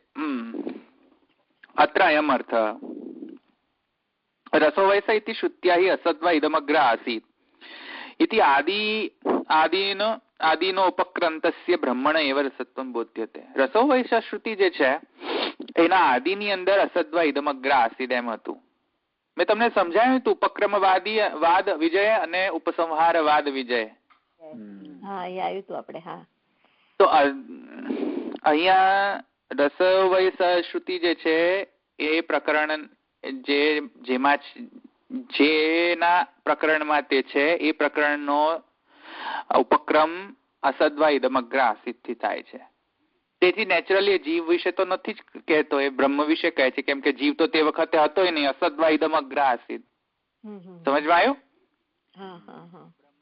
A: अत्र अयम् अर्थः रसो वैस इति श्रुत्या हि असद्वा इदमग्र आसीत् इति आदिनो उपक्रांतस्य ब्रह्मण एव रसत्वं बोध्यते। रसो वैस श्रुति जे છે એના આદિની અંદર અસદ્વા ઇદમગ્ર આસીદ એમ હતું. મેં તમને સમજાવ્યું હતું ઉપક્રમવાદી વાદ વિજય અને ઉપસંહારવાદ વિજય.
F: હા, એ આવ્યું હતું આપણે. હા,
A: તો અહીંયા રસ વૈસ શ્રુતિ જે છે એ પ્રકરણ જેના પ્રકરણમાં તે છે એ પ્રકરણનો ઉપક્રમ અસદ્વા ઇદમગ્ર આસીદથી થાય છે. તેથી નેચરલી જીવ વિશે તો નથી જ કહેતો, એ બ્રહ્મ વિશે કહે છે, કેમ કે જીવ તો તે વખતે હતો નહીં. અસદ્વા ઇદમગ્ર આસીદ. સમજમાં આવ્યું?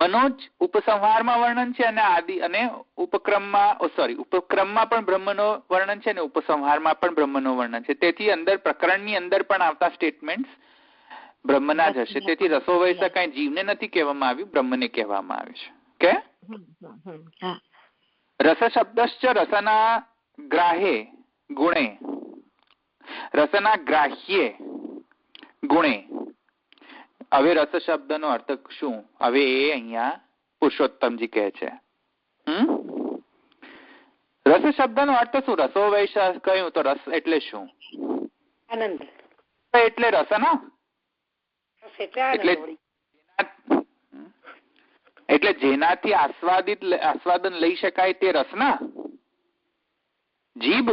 A: મનોજ ઉપસંહારમાં વર્ણન છે અને આદિ અને ઉપક્રમમાં પણ બ્રહ્મનો વર્ણન છે અને ઉપસંહારમાં પણ બ્રહ્મનો વર્ણન છે. તેથી અંદર પ્રકરણની અંદર પણ આવતા સ્ટેટમેન્ટ્સ બ્રહ્મના જ હશે. તેથી રસો વૈસ કઈ જીવને નથી કહેવામાં આવ્યું, બ્રહ્મને કહેવામાં આવ્યું છે. કે રસ શબ્દશ્ચ રસના ગ્રાહે ગુણે રસના ગ્રાહ્યે ગુણે. હવે રસ શબ્દનો અર્થ શું? હવે એ અહીંયા પુરુષોત્તમજી કહે છે. રસ શબ્દનો અર્થ શું? રસો વૈશ કહ્યું તો રસ એટલે શું?
E: આનંદ
A: એટલે રસના એટલે જેનાથી આસ્વાદન લઈ શકાય તે રસના. જીભ.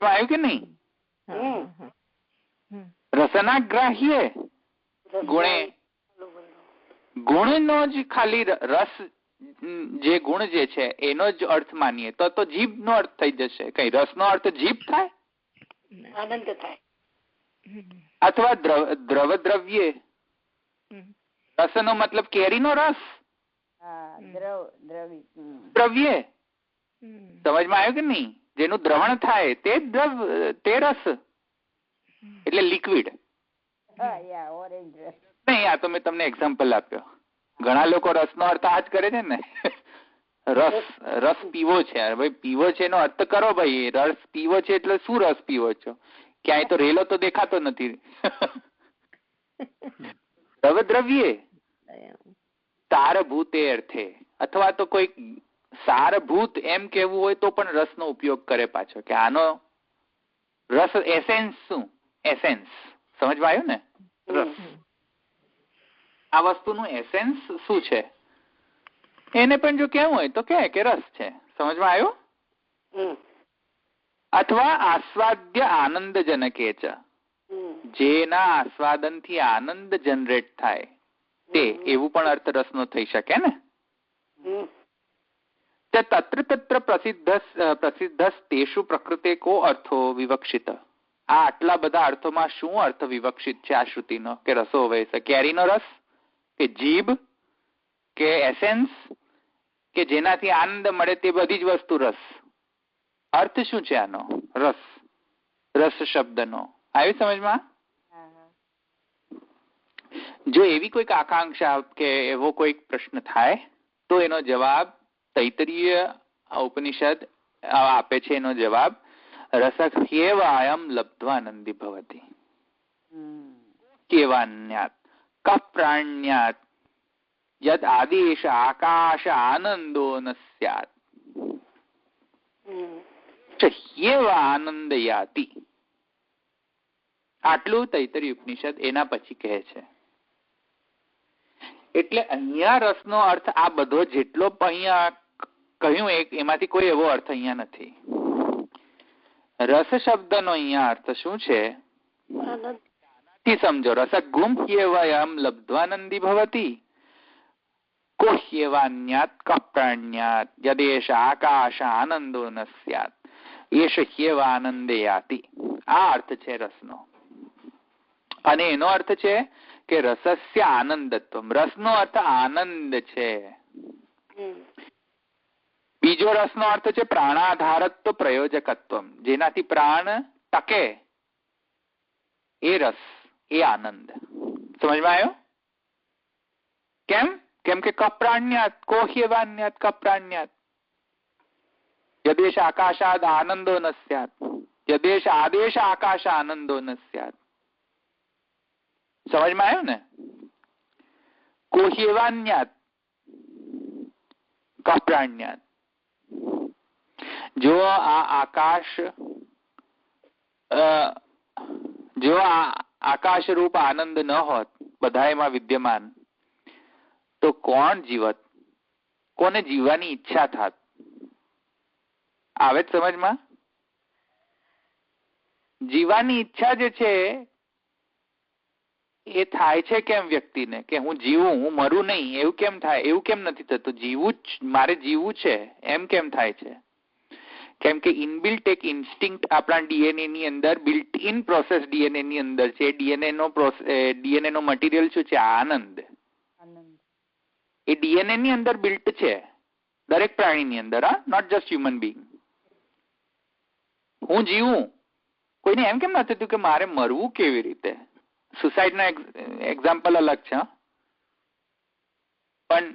A: સમજમાં આવ્યું કે નહીં? રસના ગ્રાહ્ય ગુણે. ગુણનો જ ખાલી રસ જે ગુણ જે છે એનો જ અર્થ માનીએ તો જીભ નો અર્થ થઈ જશે. કઈ રસ નો અર્થ જીભ થાય,
E: આનંદ થાય.
A: અથવા દ્રવ દ્રવ્ય. રસ નો મતલબ કેરીનો રસ. દ્રવ્ય. સમજમાં આવ્યું કે નહીં? જેનું દ્રવણ થાય તે રસ એટલે લિક્વિડ. નહીં, આ તો મેં તમને એક્ઝામ્પલ આપ્યો. ઘણા લોકો રસનો અર્થ આ જ કરે છે ને, રસ પીવો છે. ભાઈ પીવો છે એનો અર્થ કરો ભાઈ. રસ પીવો છે એટલે શું રસ પીવો છો? ક્યાંય તો રેલો તો દેખાતો નથી. દ્રવ્યે સારભૂતે અર્થે, અથવા તો કોઈ સારભૂત એમ કેવું હોય તો પણ રસનો ઉપયોગ કરે પાછો, કે આનો રસ એસેન્સ શું? એસેન્સ સમજમાં આવ્યું ને? રસ આ વસ્તુનું એસેન્સ શું છે એને પણ જો કેવું હોય તો કે રસ છે. સમજમાં આવ્યું? અથવા આસ્વાદ્ય આનંદજનકે છે, જેના આસ્વાદનથી આનંદ જનરેટ થાય તે, એવું પણ અર્થ રસનો થઈ શકે ને. તત્ર તત્ર પ્રસિદ્ધ તેષુ પ્રકૃતે કો અર્થો વિવક્ષિત. આ આટલા બધા અર્થોમાં શું અર્થ વિવક્ષિત છે આ શ્રુતિનો? કે રસો વૈસે કેરીનો રસ, કે જીભ, કે એસેન્સ, કે જેનાથી આનંદ મળે તે બધી જ વસ્તુ રસ. અર્થ શું છે આનો? રસ, રસ શબ્દનો. આવી સમજમાં? જો એવી કોઈક આકાંક્ષા કે એવો કોઈક પ્રશ્ન થાય તો એનો જવાબ તૈત્તરીય ઉપનિષદ આપે છે. એનો જવાબ રસહ્યેવાયમ લબ્ધ્વાનંદી ભવતિ કેવાન્યાત કપ્રાણ્યાત યદ આદેશ આકાશ આનંદો ન સ્યાત હ્યેવા આનંદયાતિ. આટલું તૈત્તરીય ઉપનિષદ એના પછી કહે છે. એટલે અહીંયા રસનો અર્થ આ બધો જેટલો અહીંયા કહ્યું એમાંથી કોઈ એવો અર્થ અહીંયા નથી. રસ શબ્દનો અહીંયા અર્થ શું છે સમજો. રસગુમ હ્યેવયમ લબ્ધ્વાનંદી ભવતી કોહ્યેવાન્યાત કપ્રાણ્યાત યદેશ આકાશ આનંદો ન સ્યાત એષ હ્યેવાનંદે યાતિ. આ અર્થ છે રસનો. અને એનો અર્થ છે કે રસસ્ય આનંદત્વમ. રસનો અર્થ આનંદ છે. બીજો રસનો અર્થ છે પ્રાણાધારત્વ પ્રયોજકત્વમ. જેનાથી પ્રાણ ટકે એ રસ, એ આનંદ. સમજમાં આવ્યો? કેમ કે કપ્રાણ્યાત કોહ્યેવાન્યાત કપ્રાણ્યાત યદેશ આકાશાદ આનંદો ન સ્યાત યદેશ આદેશ આકાશ આનંદો ન સ્યાત. સમજમાં આવ્યું ને? કોહ્યેવાન્યાત કપ્રાણ્યાત. જો આ આકાશ, જો આ આકાશ રૂપ આનંદ ન હોત બધા એમાં વિદ્યમાન તો કોણ જીવત? કોને જીવવાની ઈચ્છા થાત? આવે જ સમજમાં? જીવવાની ઈચ્છા જે છે એ થાય છે કેમ વ્યક્તિને? કે હું જીવું, હું મરું નહીં, એવું કેમ થાય? એવું કેમ નથી થતું? જીવું જ, મારે જીવવું છે એમ કેમ થાય છે? કેમ કે ઇનબિલ્ટ એક ઇન્સ્ટિંક્ટ આપણા ડીએનએ ની અંદર, બિલ્ટ ઇન પ્રોસેસ ડીએનએ ની અંદર છે. ડીએનએ નો મટીરિયલ શું છે? આનંદ. એ ડીએનએ ની અંદર બિલ્ટ છે દરેક પ્રાણીની અંદર, નોટ જસ્ટ હ્યુમન બીંગ. હું જીવું, કોઈને એમ કેમ નથી થતું કે મારે મરવું કેવી રીતે? સુસાઇડ નો એક્ઝામ્પલ અલગ છે, પણ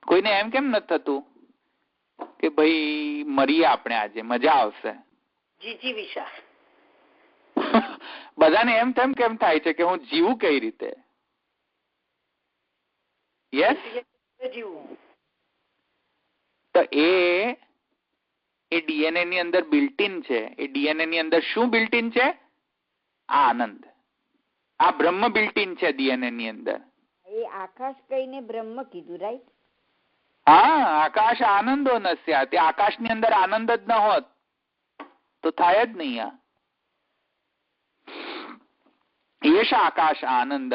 A: કોઈને એમ કેમ નથી થતું કે ભાઈ મરીએ આપણે આજે, મજા આવશે? બધાને એમ તેમ કેમ થાય છે કે હું જીવું કઈ રીતે? યસ. તો એ ડીએનએ ની અંદર બિલ્ટ-ઇન છે. એ ડીએનએ ની અંદર શું બિલ્ટ-ઇન છે? આનંદ. આ બ્રહ્મ બિલ્ટ-ઇન છે ડીએનએ ની અંદર.
D: એ આકાશ કહીને બ્રહ્મ કીધું, રાઈટ?
A: હા, આકાશ આનંદો ન સ્યાત. આકાશ ની અંદર આનંદ જ ન હોત તો થાય જ નહીં. આ એષ આકાશ આનંદ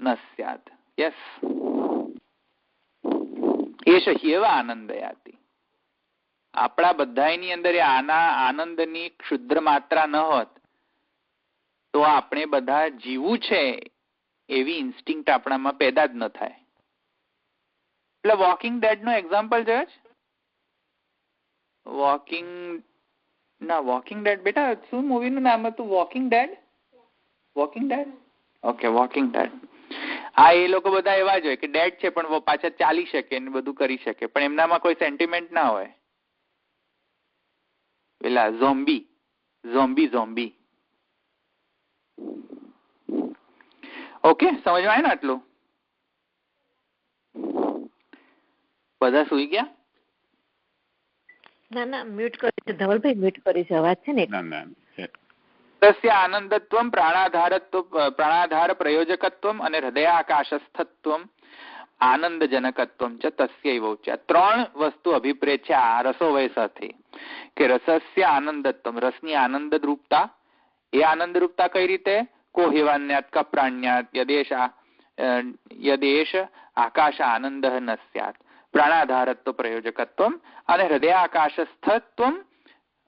A: ન સ્યાત. યસ, એષ હ્યેવ આનંદયાતિ. આપણા બધાની અંદર આના આનંદની ક્ષુદ્ર માત્રા ન હોત તો આપણે બધા જીવું છે એવી ઇન્સ્ટિંક્ટ આપણામાં પેદા જ ન થાય. એટલે વોકિંગ ડેડ નો એક્ઝામ્પલ જોયો છે? વોકિંગ ડેડ બેટા શું મૂવી નું નામ હતું? Walking dead? Okay, walking dead. આ એ લોકો બધા એવા જ હોય કે ડેડ છે પણ પાછા ચાલી શકે ને બધું કરી શકે, પણ એમનામાં કોઈ સેન્ટિમેન્ટ ના હોય. પેલા ઝોમ્બી. ઓકે, સમજમાં આવે ને આટલું? બધા સુઈ ગયા?
F: ના મ્યુટ કરી છે ધવલભાઈ, મ્યુટ કરી છે, અવાજ છે ને.
A: તસ્ય આનંદત્વમ પ્રાણાધાર પ્રયોજકત્વમ અને હૃદયાકાશસ્થત્વમ આનંદજનકત્વમ ચ તસ્યૈવ ઉચ્ય. 3 વસ્તુ અભિપ્રેત છે આ રસોવયસથી કે રસસ્ય આનંદત્વમ, રસની આનંદરૂપતા. એ આનંદરૂપતા કઈ રીતે? કોહિવાન્યાત કપ્રાણ્યાત યદેશ આકાશ આનંદ ન સ્યાત. પ્રાણાધારત્વ પ્રયોજકત્વમ અને હૃદયાકાશસ્થત્વમ,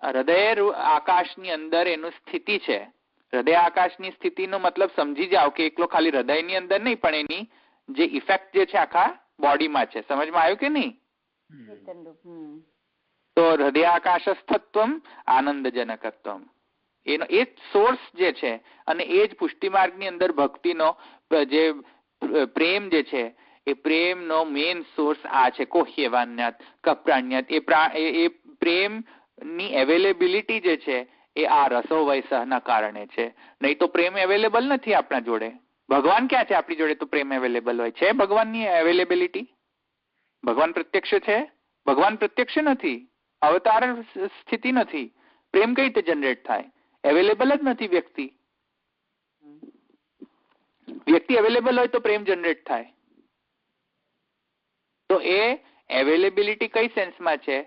A: હૃદય આકાશની અંદર એનું સ્થિતિ છે. હૃદય આકાશની સ્થિતિનો મતલબ સમજી જાઓ કે એકલો ખાલી હૃદયની અંદર નહીં, પણ એની જે ઇફેક્ટ જે છે આખા બોડીમાં છે. સમજમાં આવ્યું કે નહીં? તો હૃદય આકાશસ્થત્વમ આનંદજનકત્વમ, એનો એ જ સોર્સ જે છે, અને એ જ પુષ્ટિ માર્ગની અંદર ભક્તિનો જે પ્રેમ જે છે, એ પ્રેમનો મેઇન સોર્સ આ છે. કોહ્યવાન્યાત કપ્રાણ્યાત, એ પ્રેમ ની અવેલેબિલિટી જે છે એ આ રસોવયસના કારણે છે. નહીં તો પ્રેમ અવેલેબલ નથી આપણા જોડે. ભગવાન ક્યાં છે આપણી જોડે? તો પ્રેમ અવેલેબલ હોય છે. ભગવાનની અવેલેબિલિટી, ભગવાન પ્રત્યક્ષ છે? ભગવાન પ્રત્યક્ષ નથી, અવતાર સ્થિતિ નથી. પ્રેમ કઈ રીતે જનરેટ થાય? અવેલેબલ જ નથી વ્યક્તિ. વ્યક્તિ અવેલેબલ હોય તો પ્રેમ જનરેટ થાય. તો એ અવેલેબિલિટી કઈ સેન્સમાં છે?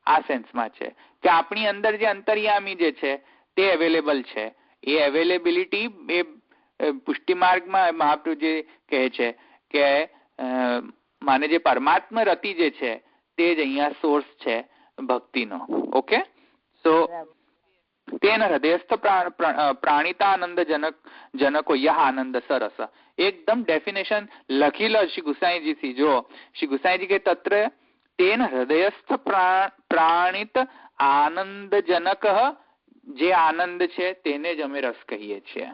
A: આ સેન્સમાં છે કે આપણી અંદર જે અંતર્યામી જે છે તે અવેલેબલ છે. એ અવેલેબિલિટી એ પુષ્ટિ માર્ગમાં મહાપ્રભુ જે કહે છે કે માને જે પરમાત્મા રતિ જે છે તે જ અહીંયા સોર્સ છે ભક્તિનો. ઓકે, સો તેન હૃદયસ્થ પ્રાણિતાનંદ જનકો યહ આનંદ સરસ. એકદમ ડેફિનેશન લખી લો શ્રી ગુસાઈજી. જો શ્રી ગુસાઈજી કે તત્ર તેન હૃદયસ્થ પ્રાણિત આનંદજનક, જે આનંદ છે તેને જ અમે રસ કહીએ છીએ.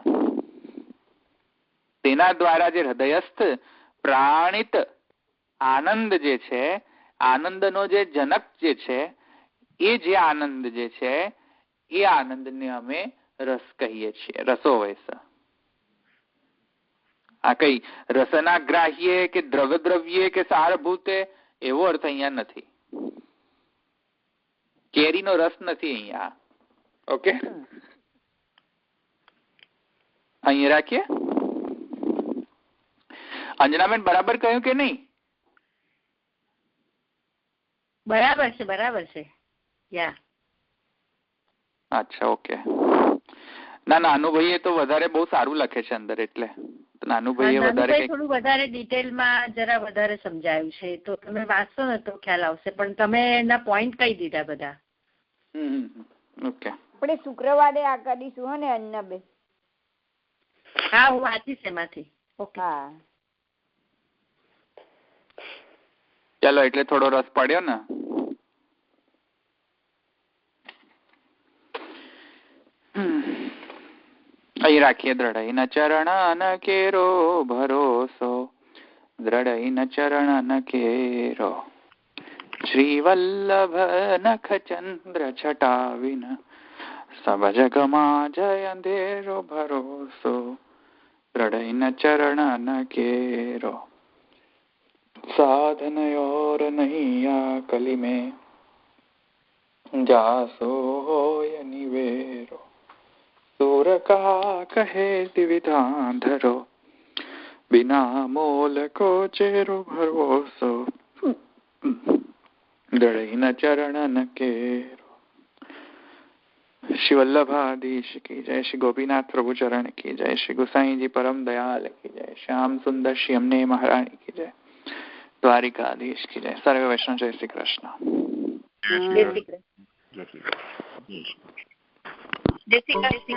A: તેના દ્વારા જે હૃદયસ્થ પ્રાણિત આનંદ જે છે, આનંદનો જે જનક જે છે, એ જે આનંદ જે છે એ આનંદને અમે રસ કહીએ છીએ. રસોવયસ. આ કઈ રસના ગ્રાહ્ય કે દ્રવ્ય કે સારભૂતે એવો અર્થ અહીંયા નથી. કેરીનો રસ નથી અહીંયા. ઓકે, અહીંયા રાખીએ. અંજનાબેન બરાબર કહ્યું કે નહીં?
B: બરાબર છે. યા,
A: અચ્છા, ઓકે. ના, નાનુભાઈએ તો વધારે બહુ સારું લખે છે અંદર, એટલે નાનુભાઈએ
B: થોડું વધારે ડિટેલમાં જરા વધારે સમજાયું છે. તો તમે વાંચશો ને તો ખ્યાલ આવશે, પણ તમે એના પોઈન્ટ કહી દીધા બધા.
A: ઓકે,
D: આપણે શુક્રવારે આ કરીશું હો ને અન્નાબેન?
B: હા, હું વાંચીશ એમાંથી. ઓકે,
D: હા,
A: ચાલો. એટલે થોડો રસ પડ્યો ને. અહીં રાખીએ. દ્રઢઈ ન ચરણ ન કેરો ભરોસો, દ્રઢઈ ન ચરણ ન કેરો, શ્રી વલ્લભ નખ ચંદ્ર છટાવિન, સબ જગમાં જય અંધેરો ભરોસો, દ્રઢઈ ન ચરણ ન કેરો, साधन और नहीं आ कली में, जासो होय निवेरो, सूर का कहे दिविधांधरो, बिना मोल को चेरो भरोसो, दृढ़ न चरण न केरो. श्री वल्लभाधीश की जय, श्री गोपीनाथ प्रभु चरण की जय, श्री गोसाई जी परम दयाल की जय, श्याम सुंदर श्री अम्ने महारानी की जय, द्वारिकाधीश की जय. सर्व वैष्णव जय श्री कृष्ण.
F: જય શ્રી કૃષ્ણ.